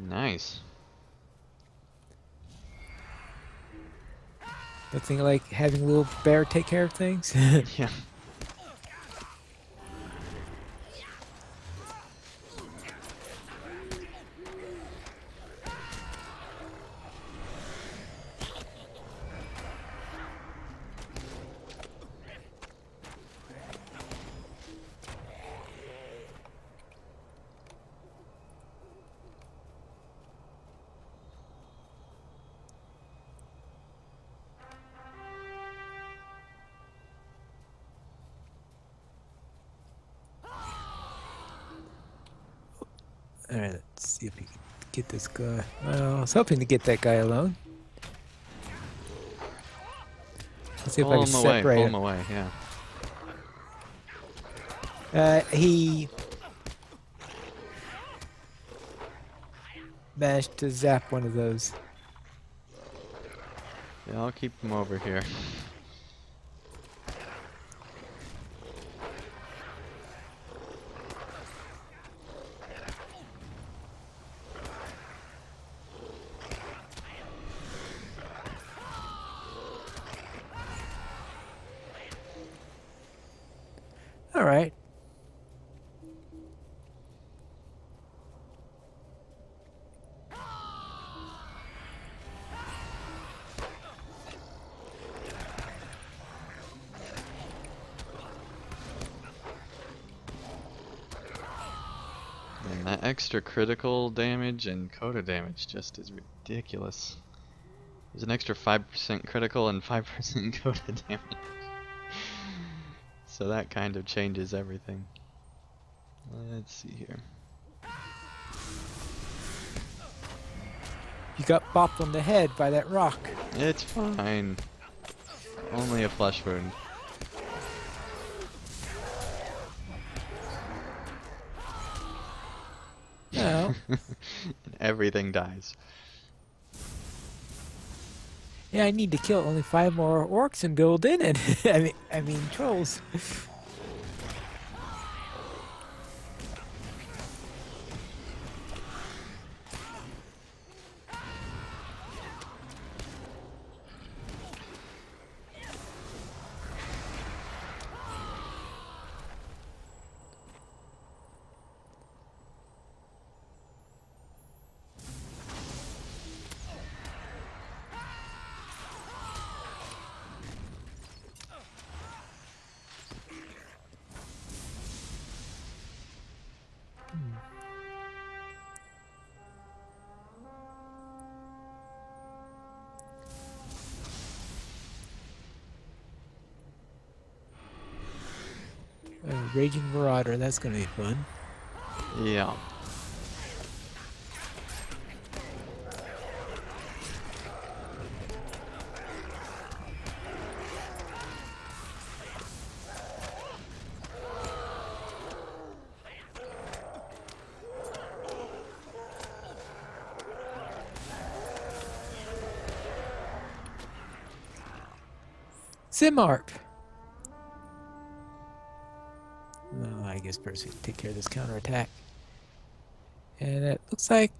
Nice. Nothing like having a little bear take care of things. Yeah. All right, let's see if we can get this guy. Well, I was hoping to get that guy alone. Let's see if I Pull can him away, separate pull him. him away, yeah. He managed to zap one of those. Yeah, I'll keep him over here. All right. And that extra critical damage and coda damage just is ridiculous. There's an extra 5% critical and 5% coda damage. So that kind of changes everything. Let's see here. You got bopped on the head by that rock. It's fine. Only a flesh wound. No. And everything dies. Yeah, I need to kill only 5 more orcs and build in it. I mean trolls. Raging Marauder, that's gonna be fun. Yeah. Simarp! Oh, I guess first we take care of this counterattack. And it looks like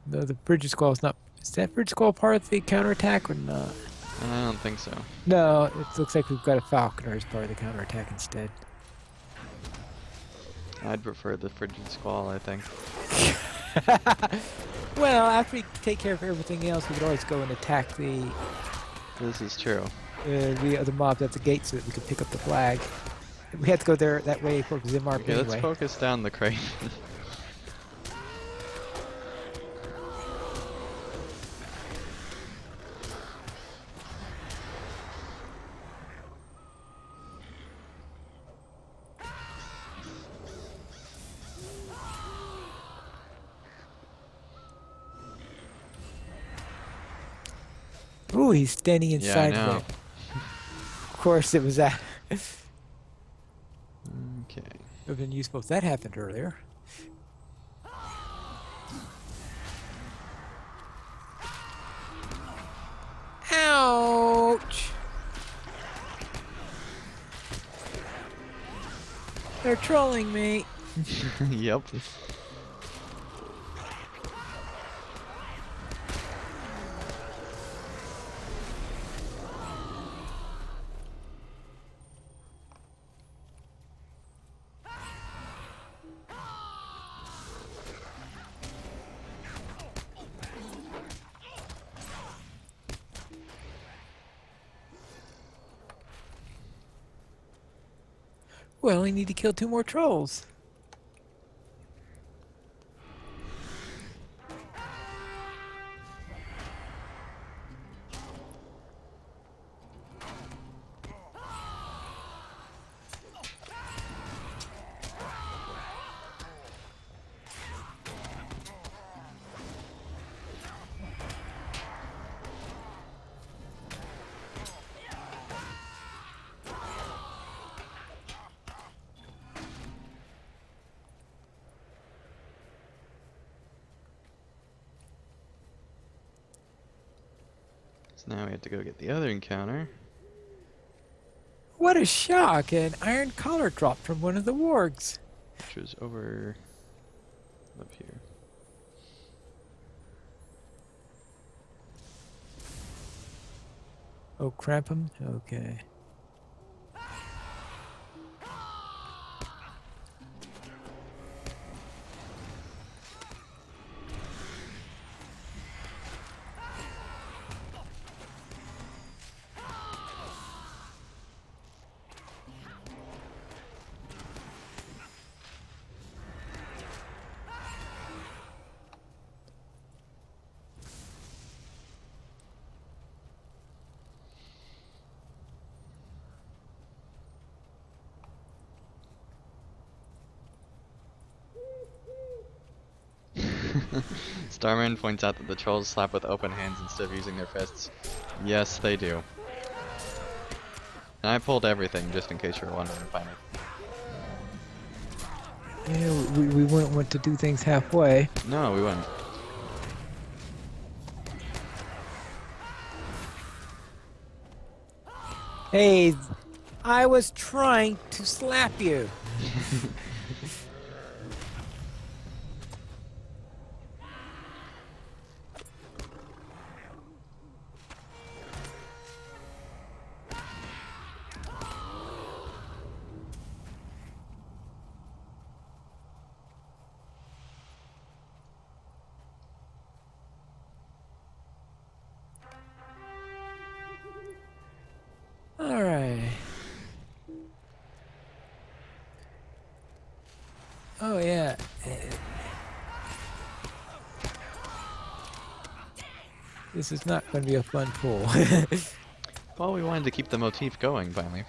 the Bridge Squall is not. Is that Bridge Squall part of the counterattack or not? I don't think so. No, it looks like we've got a Falconer as part of the counterattack instead. I'd prefer the Frigid Squall, I think. Well, after we take care of everything else, we could always go and attack the This is true. other mobs at the gate so that we could pick up the flag. We had to go there that way for Zimarp Okay, anyway. let's focus down the crate. Ooh, he's standing Yeah, I inside know. there. Of course, it was that. Okay. Would have been useful if that happened earlier. Ouch! They're trolling me. Yep. We only need to kill 2 more trolls. So now we have to go get the other encounter. What a shock! An iron collar dropped from one of the wargs. Which was over up here. Oh, cramp him? Okay. Starman points out that the trolls slap with open hands instead of using their fists. Yes, they do. And I pulled everything, just in case you were wondering, finally. Yeah, we wouldn't want to do things halfway. No, we wouldn't. Hey, I was trying to slap you. All right. Oh yeah. This is not going to be a fun pull. Well, we wanted to keep the motif going, finally.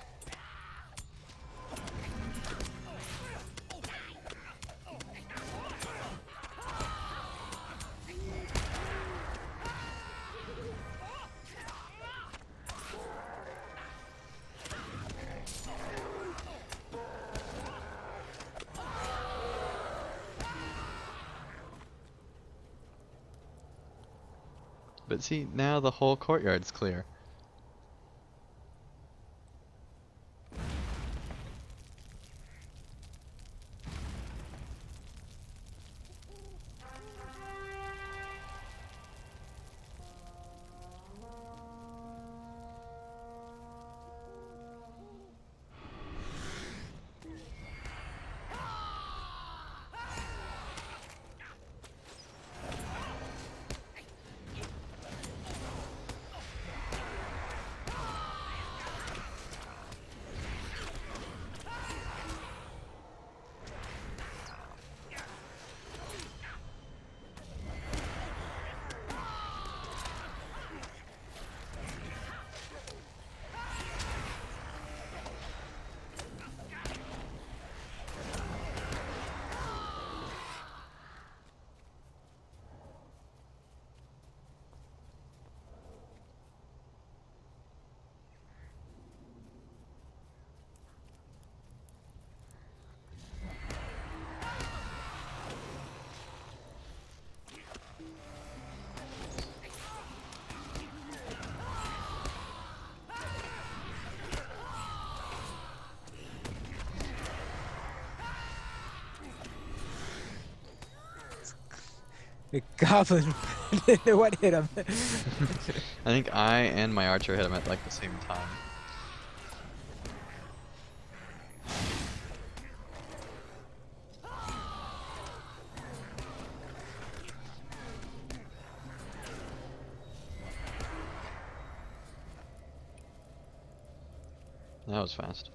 But see, now the whole courtyard's clear. The goblin. What hit him? I think I and my archer hit him at like the same time. That was fast.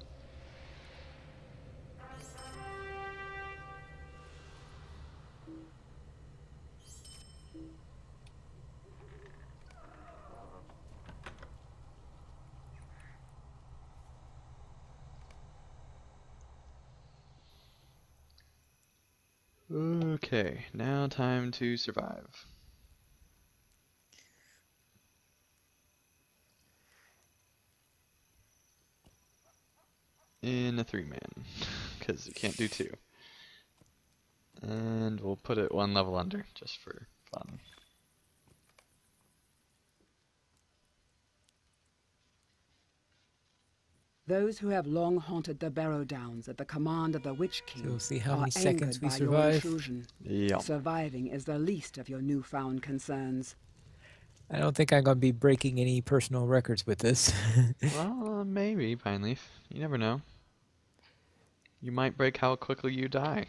Okay, now time to survive. In a 3-man, because you can't do 2. And we'll put it 1 level under, just for fun. Those who have long haunted the Barrow Downs at the command of the Witch King So we'll see how are many seconds angered we by your survive. intrusion. Yeah. Surviving is the least of your newfound concerns. I don't think I'm going to be breaking any personal records with this. Well, maybe, Pineleaf. You never know. You might break how quickly you die.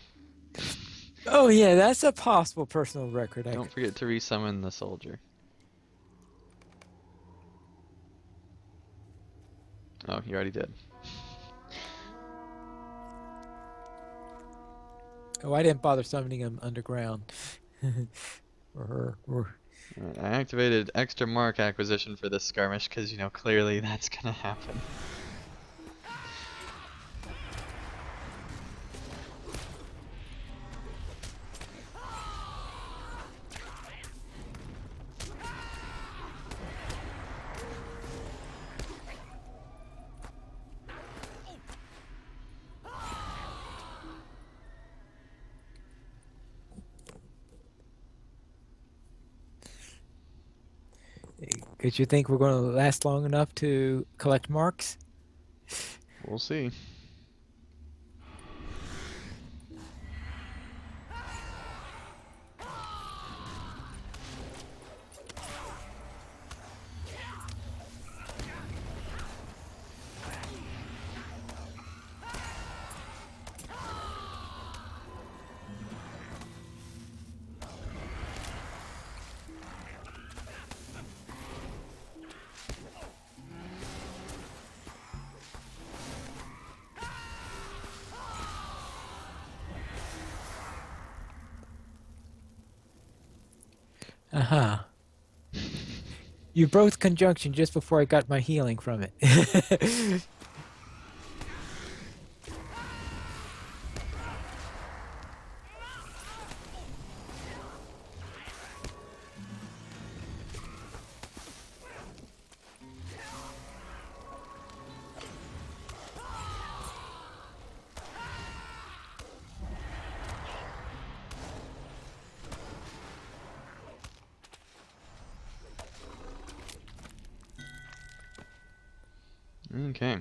Oh yeah, that's a possible personal record. Don't forget to resummon the soldier. Oh, you already did. Oh, I didn't bother summoning him underground. Or her. Or... I activated extra mark acquisition for this skirmish because, you know, clearly that's gonna happen. Did you think we're going to last long enough to collect marks? We'll see. Uh-huh. You broke conjunction just before I got my healing from it. Okay.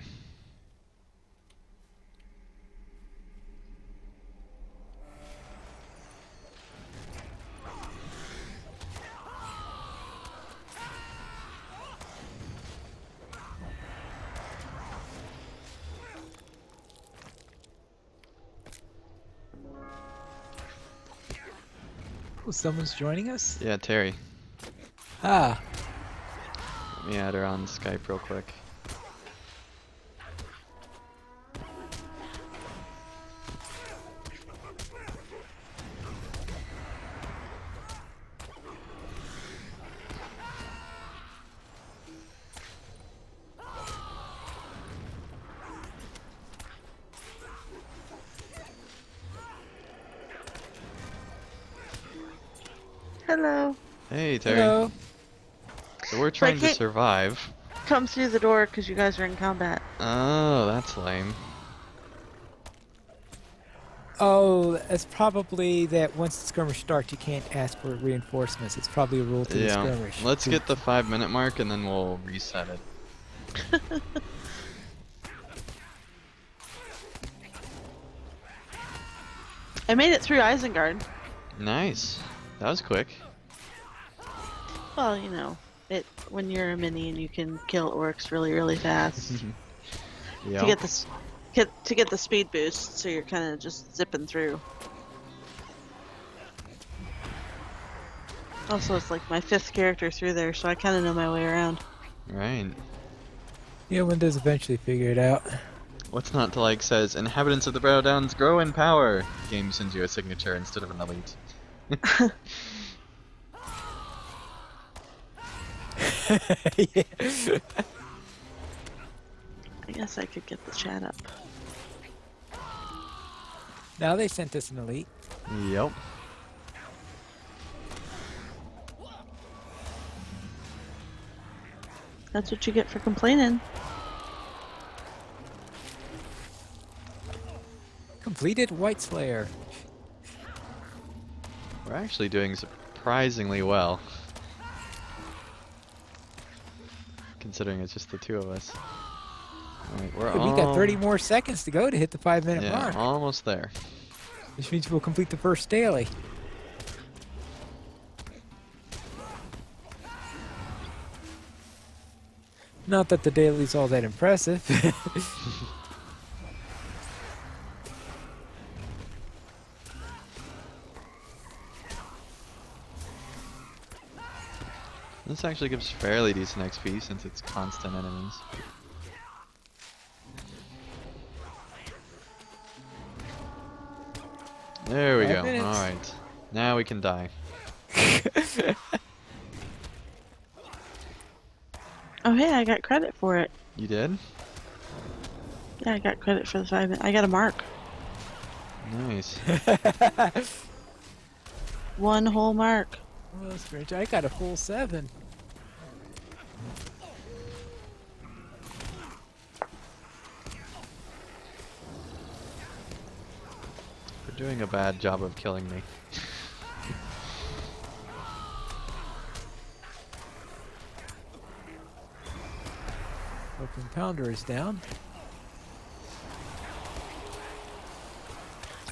Oh, someone's joining us? Yeah, Terry. Ah, Let me add her on Skype real quick. Hello. Hey, Terry. hello. So we're trying to can't- survive. Come through the door because you guys are in combat. Oh, that's lame. Oh, it's probably that once the skirmish starts, you can't ask for reinforcements. It's probably a rule to the Yeah. skirmish. Let's get the 5-minute mark and then we'll reset it. I made it through Isengard. Nice. That was quick. Well, you know, when you're a mini and you can kill orcs really, really fast Yeah. to get this, to get the speed boost, so you're kind of just zipping through. Also, it's like my 5th character through there, so I kind of know my way around. Right. Yeah, one does eventually figure it out. What's not to like says, inhabitants of the Brow Downs grow in power. Game sends you a signature instead of an elite. Yeah. I guess I could get the chat up. Now they sent us an elite. Yep. That's what you get for complaining. Completed White Slayer. We're actually doing surprisingly well. Considering it's just the two of us. Alright, we're We got 30 more seconds to go to hit the 5-minute yeah, mark. almost there. Which means we'll complete the first daily. Not that the daily's all that impressive. This actually gives fairly decent XP since it's constant enemies. There we 5 go. minutes. Alright. Now we can die. Oh, hey, I got credit for it. You did? Yeah, I got credit for the 5 minutes. I got a mark. Nice. 1 whole mark. Well, strange. I got a full 7. You're doing a bad job of killing me. Open Pounder is down.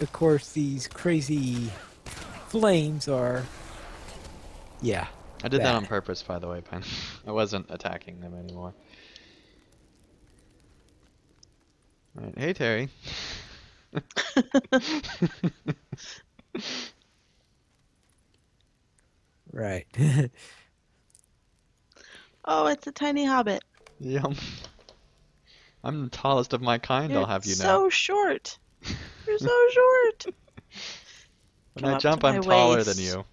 Of course, these crazy flames are... Yeah. I did that bad. on purpose, by the way, Pen. I wasn't attacking them anymore. Alright, hey Terry. Right. Oh, it's a tiny hobbit. Yum. I'm the tallest of my kind, You're I'll have you know. so short. You're so short. When Come I up jump, to my I'm taller than waist. you.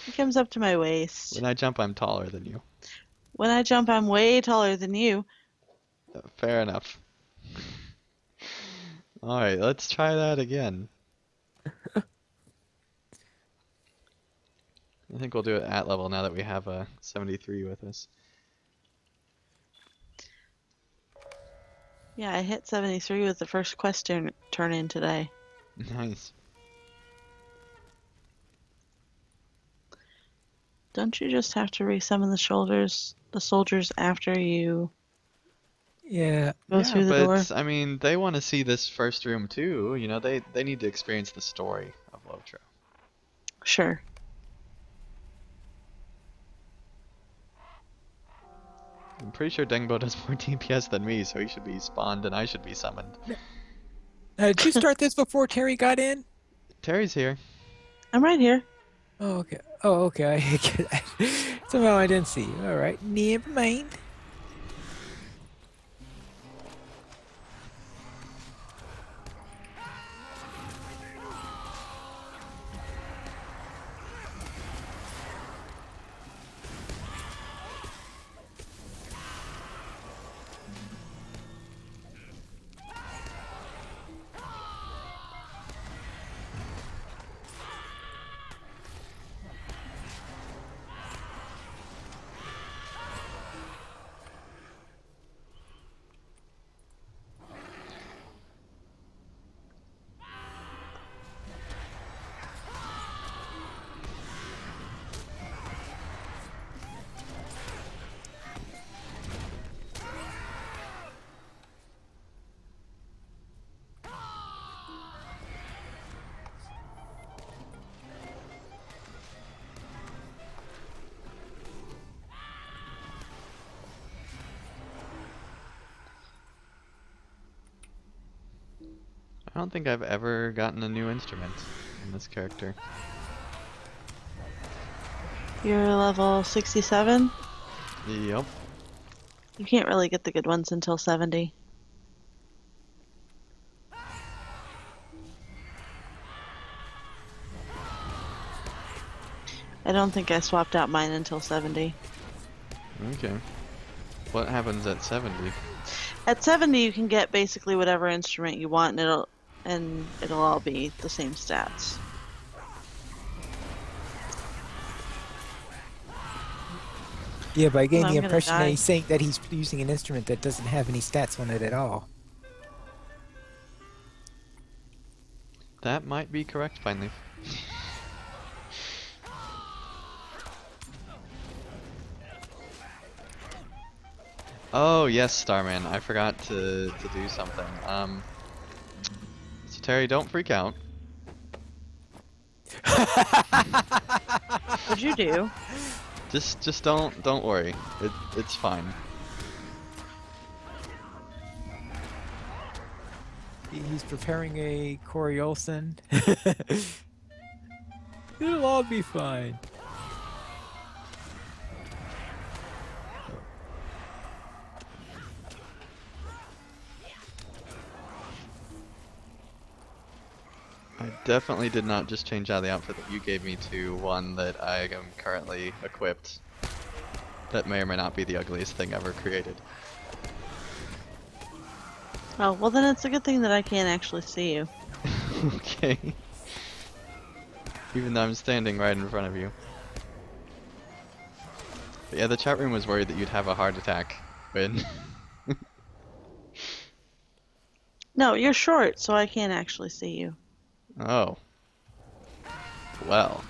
He comes up to my waist. When I jump, I'm taller than you. When I jump, I'm way taller than you. Fair enough. Alright, let's try that again. I think we'll do it at level now that we have a 73 with us. Yeah, I hit 73 with the first quest turn in today. Nice. Don't you just have to resummon the soldiers after you Yeah. go Yeah, through the door? but I mean, they want to see this first room too. You know, they need to experience the story of LOTRO. Sure. I'm pretty sure Dengbo does more DPS than me, so he should be spawned and I should be summoned. Did you start this before Terry got in? Terry's here. I'm right here. Oh, okay. Oh, okay. Somehow I didn't see. All right. Never mind. I don't think I've ever gotten a new instrument in this character. You're level 67. Yep. You can't really get the good ones until 70. I don't think I swapped out mine until 70. Okay. What happens at 70? At 70, you can get basically whatever instrument you want, and it'll all be the same stats. Yeah, but I gained I'm the gonna impression that die. he's saying that he's using an instrument that doesn't have any stats on it at all. That might be correct, finally. Oh yes, Starman. I forgot to do something. So Terry, don't freak out. What'd you do? Just don't worry. It's fine. He's preparing a Corey Olsen. It'll all be fine. I definitely did not just change out the outfit that you gave me to one that I am currently equipped. That may or may not be the ugliest thing ever created. Oh, well then it's a good thing that I can't actually see you. Okay. Even though I'm standing right in front of you. But yeah, the chat room was worried that you'd have a heart attack when... No, you're short, so I can't actually see you. Oh. Well.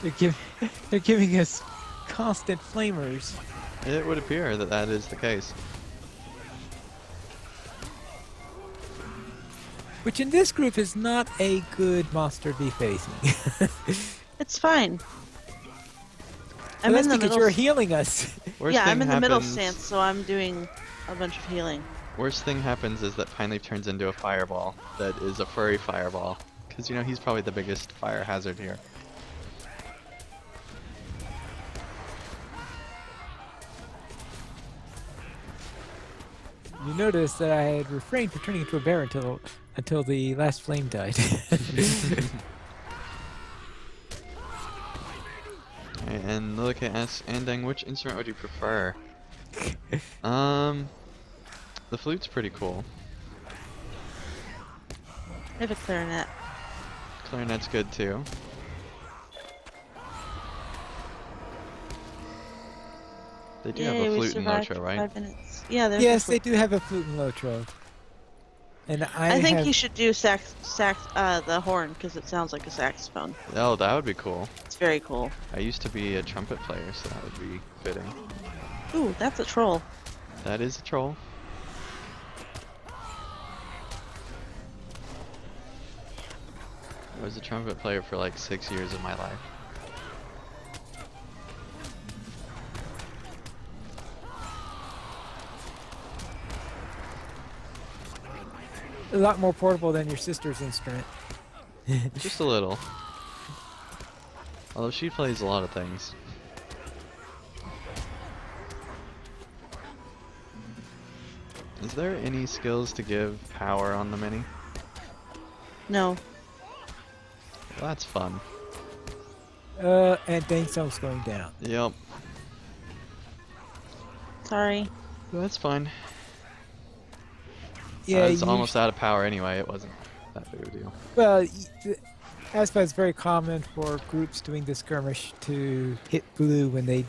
They're giving us constant flamers. It would appear that that is the case. Which in this group is not a good monster to be facing. It's fine. Well, that's in the because middle. you're healing us. Worst Yeah, thing I'm in the middle happens- stance, so I'm doing a bunch of healing. Worst thing happens is that Pineleaf turns into a fireball that is a furry fireball. Because, you know, he's probably the biggest fire hazard here. You notice that I had refrained from turning into a bear until the last flame died. Alright, and look at us ending. Which instrument would you prefer? The flute's pretty cool. I have a clarinet. Clarinet's good too. They do Yay, have a we flute in survived LOTRO, for right? 5 minutes. Yeah, there's Yes, a they flute. do have a flute in Lotro. And I think have, you should do the horn because it sounds like a saxophone. Oh, that would be cool. It's very cool. I used to be a trumpet player, so that would be fitting. Ooh, that's a troll. That is a troll. I was a trumpet player for like 6 years of my life. a lot more portable than your sister's instrument. Just a little. Although she plays a lot of things. Is there any skills to give power on the mini? No. Well, that's fun. And Dang Song's going down. Yep. Sorry. That's fine. Yeah, I was you almost out of power anyway. It wasn't that big of a deal. Well, ASPA is very common for groups doing the skirmish to hit blue when they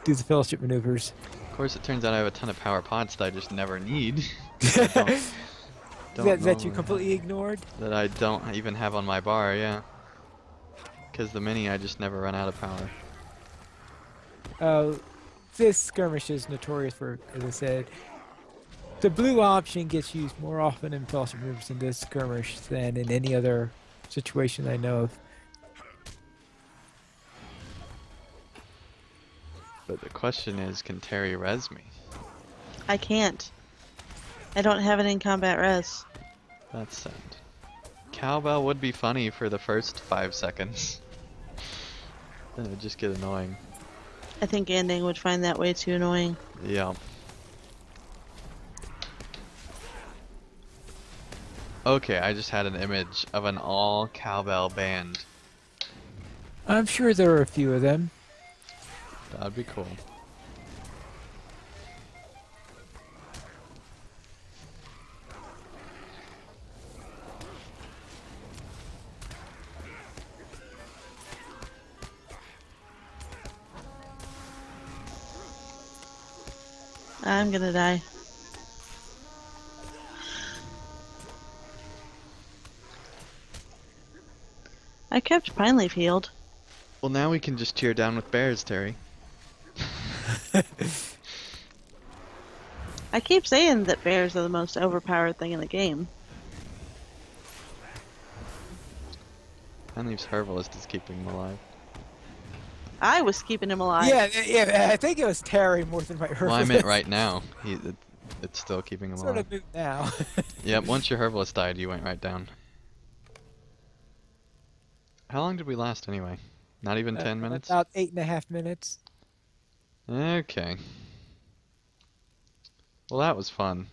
do the fellowship maneuvers. Of course, it turns out I have a ton of power pots that I just never need. Don't that you know completely ignored? that I don't even have on my bar, yeah. Because the mini, I just never run out of power. This skirmish is notorious for, as I said, the blue option gets used more often in fellowship maneuvers in this skirmish than in any other situation I know of. But the question is, can Terry res me? I can't. I don't have an in-combat res. That's sad. Cowbell would be funny for the first 5 seconds. Then it would just get annoying. I think Andang would find that way too annoying. Yeah. Okay, I just had an image of an all cowbell band. I'm sure there are a few of them. That'd be cool. I'm gonna die. I kept Pineleaf healed. Well, now we can just cheer down with bears, Terry. I keep saying that bears are the most overpowered thing in the game. Henleaf's herbalist is keeping him alive. I was keeping him alive. Yeah, I think it was Terry more than my herbalist. Well, I meant right now. It's still keeping him Sort alive. of moot now. Yep, once your herbalist died, you went right down. How long did we last anyway? Not even 10 minutes? About 8.5 minutes. Okay. Well, that was fun.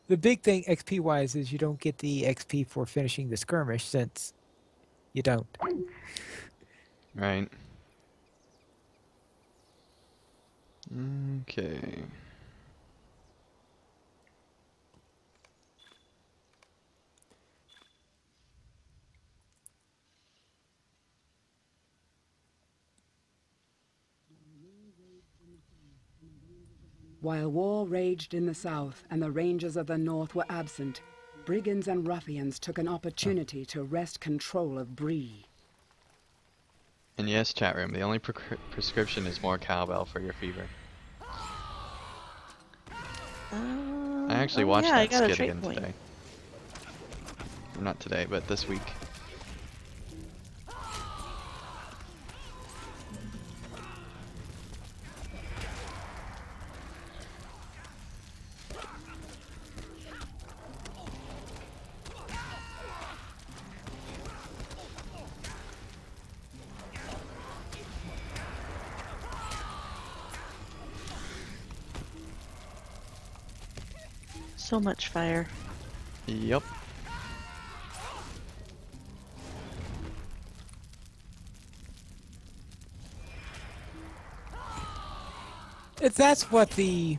The big thing XP wise is you don't get the XP for finishing the skirmish since you don't. Right. Okay. While war raged in the south and the rangers of the north were absent, brigands and ruffians took an opportunity to wrest control of Bree. And yes, chat room, the only prescription is more cowbell for your fever. I actually watched yeah, I that got a skit trait again point. today. Not today, but this week. So much fire. Yep. That's what the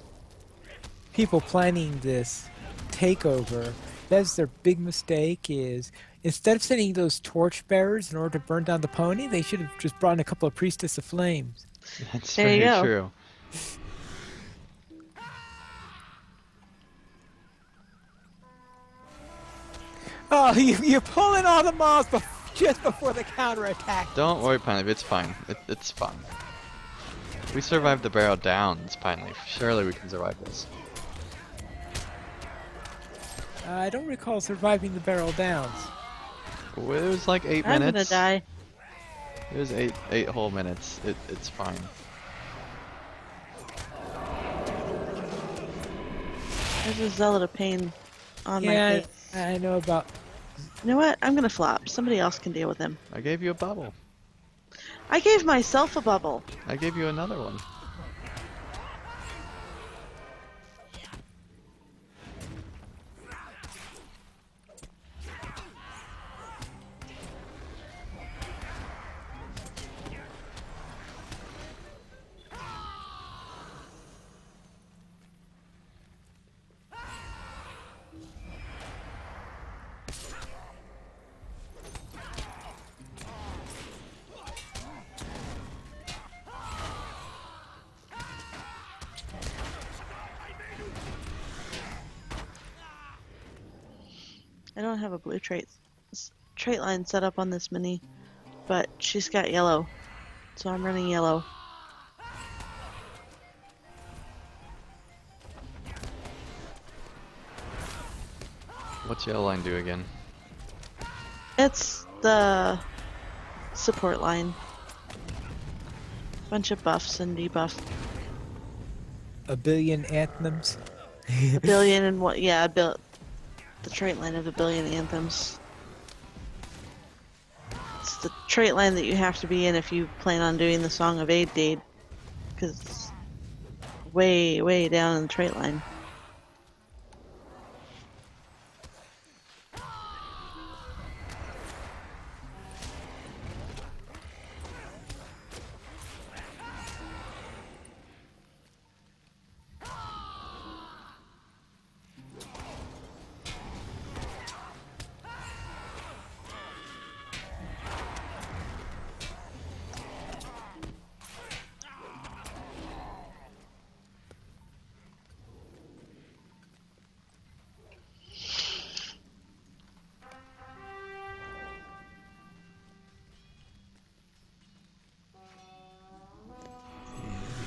people planning this takeover, that's their big mistake, is instead of sending those torchbearers in order to burn down the pony, they should have just brought in a couple of priestess of flames. That's There you very go. true. Oh, you're pulling all the mobs just before the counterattack. Don't worry, Pineleaf, it's fine. It's fine. We survived the barrel downs, Pineleaf. Surely we can survive this. I don't recall surviving the barrel downs. It was like 8 I'm gonna minutes. die. It was eight whole minutes. It's fine. There's a zealot of pain on my Yeah, face. I know about. You know what? I'm gonna flop. Somebody else can deal with him. I gave you a bubble. I gave myself a bubble. I gave you another one. I don't have a blue trait line set up on this mini, but she's got yellow, so I'm running yellow. What's yellow line do again? It's the support line. Bunch of buffs and debuffs. A billion anthems. A billion and what? Yeah, the trait line of a billion anthems. It's the trait line that you have to be in if you plan on doing the Song of Aid Dade, because it's way, way down in the trait line.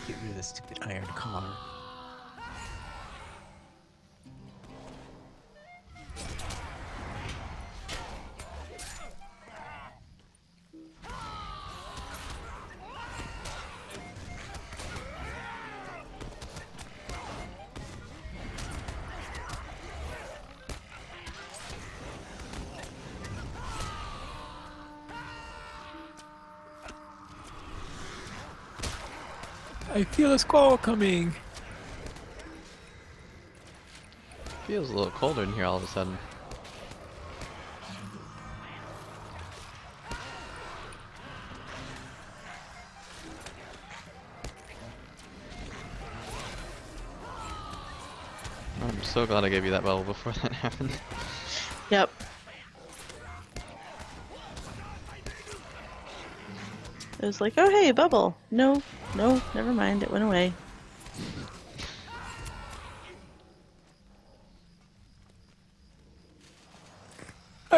Get rid of this stupid iron collar. I feel a squall coming. Feels a little colder in here all of a sudden. I'm so glad I gave you that bubble before that happened. Yep. It was like, oh hey, bubble. No, never mind, it went away.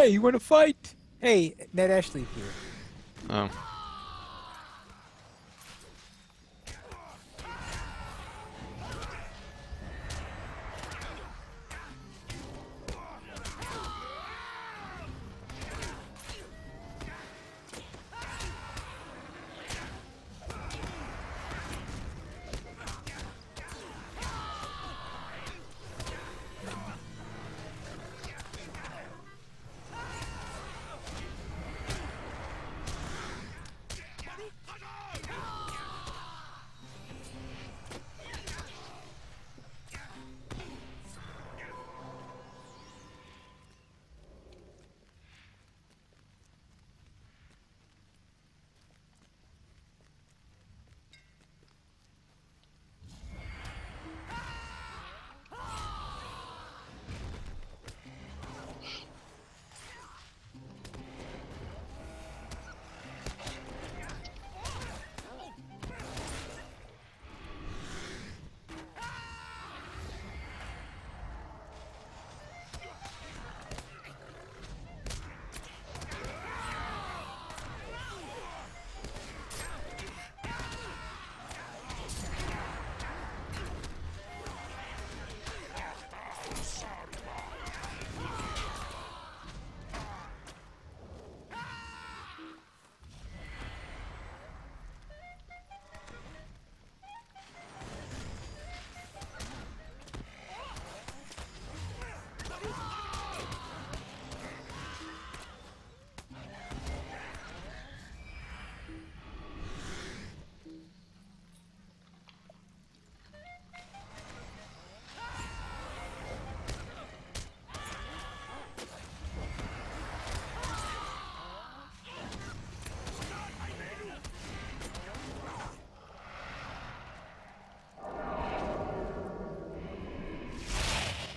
Hey, you want to fight? Hey, Ned Ashley here. Oh.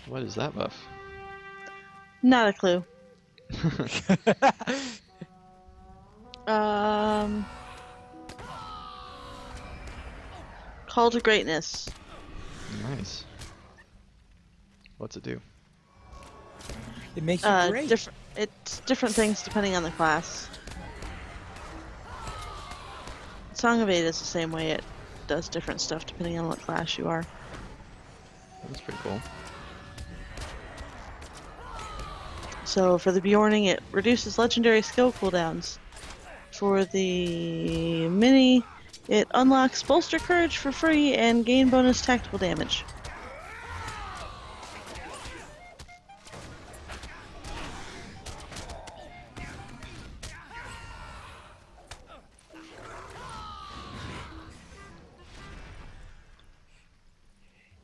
What is that buff? Not a clue. Call to Greatness. Nice. What's it do? It makes you great. It's different things depending on the class. Song of Eight is the same way. It does different stuff depending on what class you are. That's pretty cool. So for the Bjorning, it reduces legendary skill cooldowns. For the Mini, it unlocks Bolster Courage for free and gain bonus tactical damage.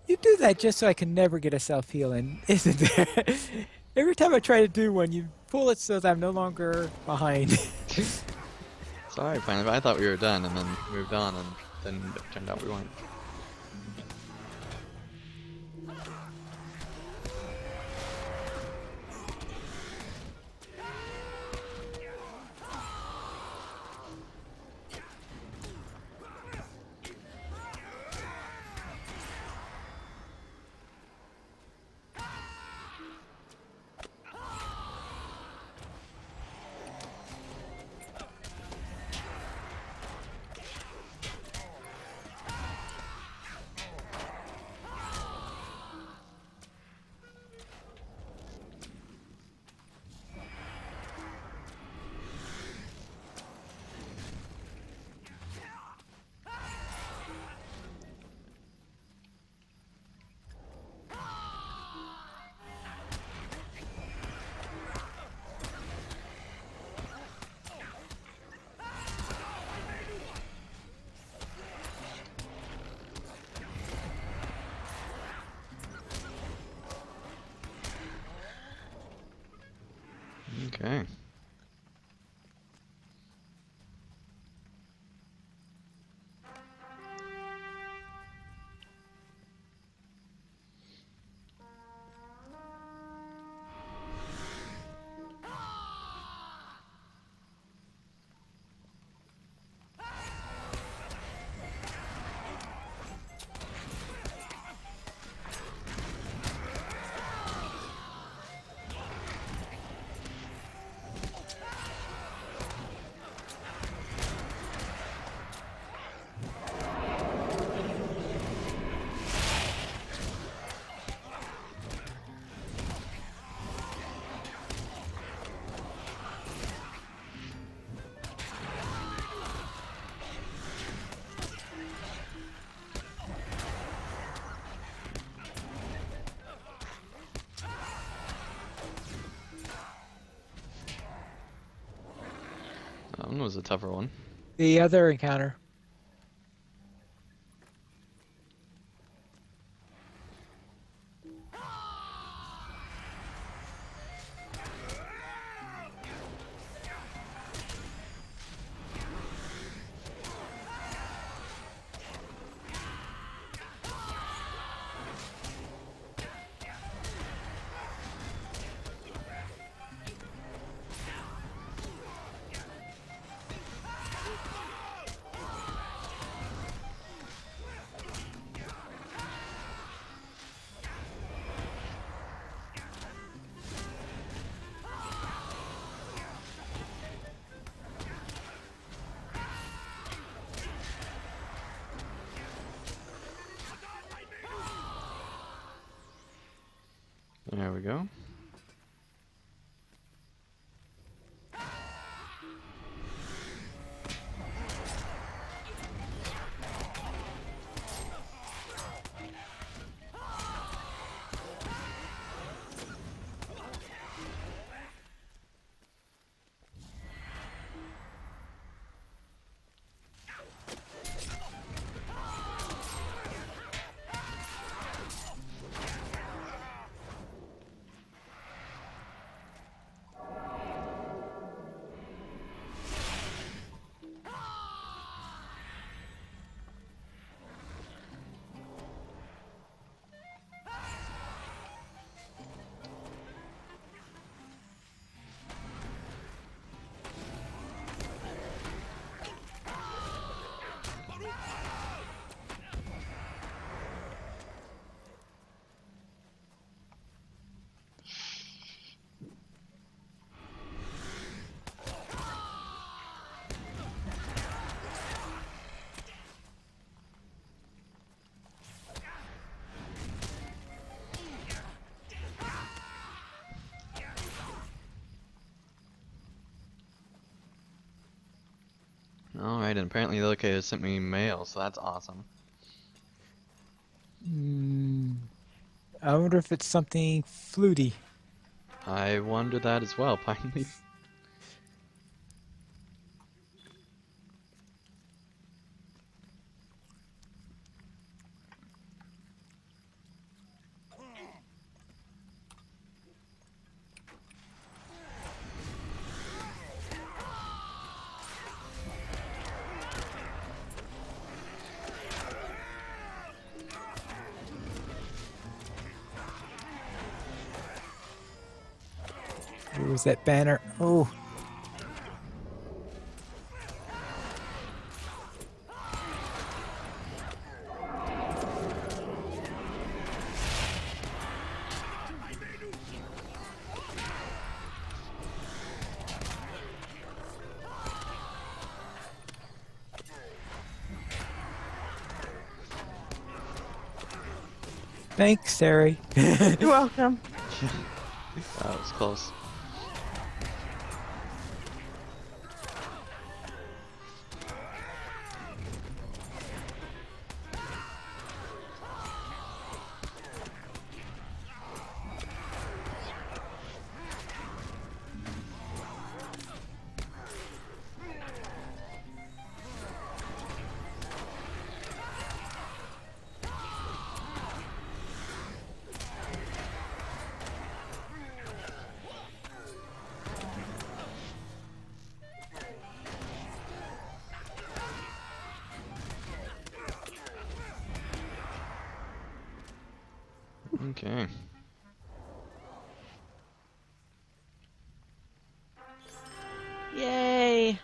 You do that just so I can never get a self-healing, isn't there? Every time I try to do one, you pull it so that I'm no longer behind. Sorry, Planet. I thought we were done and then moved on, and then it turned out we weren't. Okay. was a tougher one. The other encounter. There we go. Alright, and apparently the locator sent me mail, so that's awesome. I wonder if it's something fluty. I wonder that as well, pardon me. Where was that banner? Oh. Thanks, Sari. You're welcome. That was close. Okay. Yay.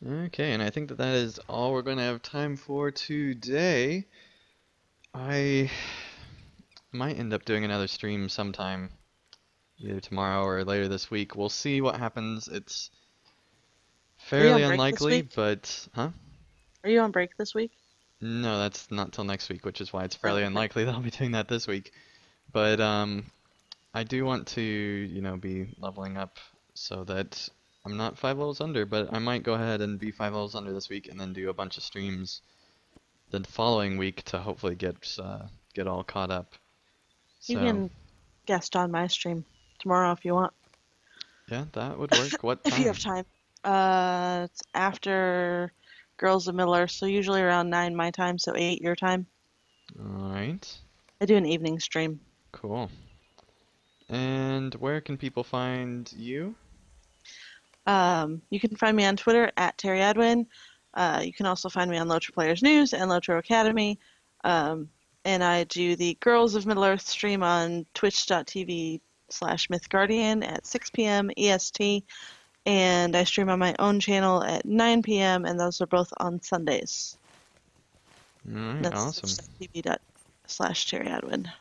Okay, and I think that that is all we're going to have time for today. I might end up doing another stream sometime, either tomorrow or later this week. We'll see what happens. It's fairly break this unlikely, week? but huh? Are you on break this week? No, that's not till next week, which is why it's fairly okay. unlikely that I'll be doing that this week. But I do want to, you know, be leveling up so that I'm not 5 levels under, but I might go ahead and be 5 levels under this week and then do a bunch of streams the following week to hopefully get all caught up. You So, can guest on my stream tomorrow if you want. yeah, that would work. What If you have time? time. It's after Girls of Middle Earth, so usually around 9 my time, so 8 your time. Alright, I do an evening stream. cool. And where can people find you? You can find me on Twitter at Terry Adwin. You can also find me on LOTRO Players News and LOTRO Academy. And I do the Girls of Middle Earth stream on twitch.tv/MythGuardian at 6 p.m. EST. And I stream on my own channel at 9 p.m. and those are both on Sundays. Alright, That's awesome. twitch.tv/Terry Adwin.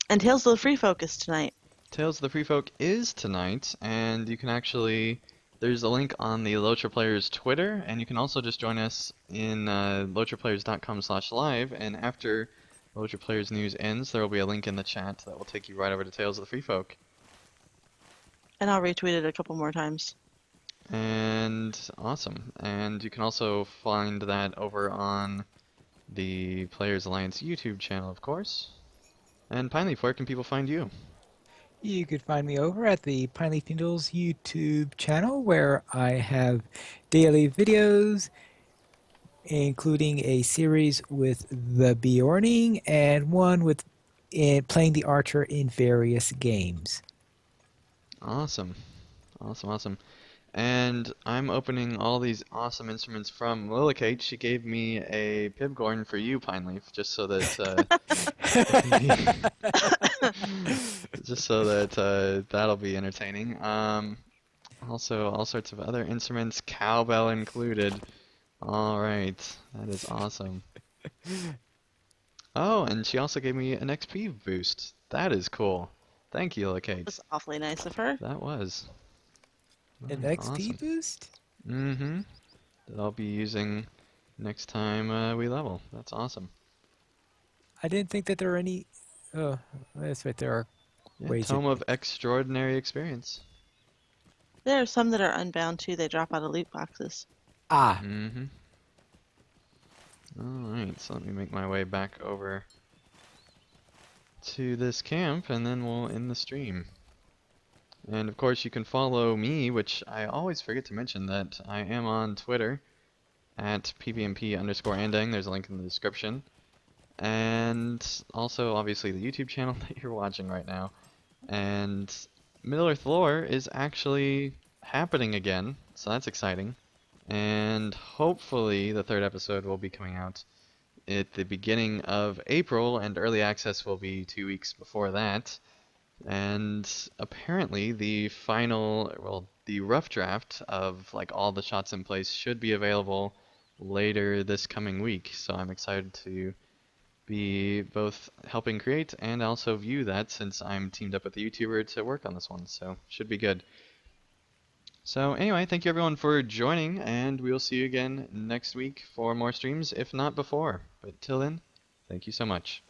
And Tales of the Free Folk is tonight. Tales of the Free Folk is tonight, and you can actually, there's a link on the LOTRO Players Twitter, and you can also just join us in lotroplayers.com/live, and after LOTRO Players News ends, there will be a link in the chat that will take you right over to Tales of the Free Folk. And I'll retweet it a couple more times. And awesome. And you can also find that over on the Players Alliance YouTube channel, of course. And Pineleaf, where can people find you? You could find me over at the Pineleaf Needles YouTube channel where I have daily videos, including a series with the Bjorning and one with playing the Archer in various games. Awesome. Awesome, awesome. And I'm opening all these awesome instruments from Lillicate. She gave me a Pibgorn for you, Pineleaf, just so that just so that that'll be entertaining. Also all sorts of other instruments, cowbell included. All right, that is awesome. Oh, and she also gave me an XP boost. That is cool. Thank you, Lillicate. That's awfully nice of her. That was. An Alright, XP awesome. boost? Mm-hmm. That I'll be using next time we level. That's awesome. I didn't think that there were any... Oh, that's right, there are Yeah, ways Tome of Extraordinary Experience. There are some that are unbound too. They drop out of loot boxes. Ah, Mm-hmm. Alright, so let me make my way back over to this camp, and then we'll end the stream. And of course you can follow me, which I always forget to mention that I am on Twitter at ppmp_andang. There's a link in the description. And also obviously the YouTube channel that you're watching right now. And Middle-earth Lore is actually happening again, so that's exciting. And hopefully the 3rd episode will be coming out at the beginning of April, and early access will be 2 weeks before that. And apparently the the rough draft of like all the shots in place should be available later this coming week. So I'm excited to be both helping create and also view that, since I'm teamed up with a YouTuber to work on this one. So should be good. So anyway, thank you everyone for joining, and we'll see you again next week for more streams, if not before. But till then, thank you so much.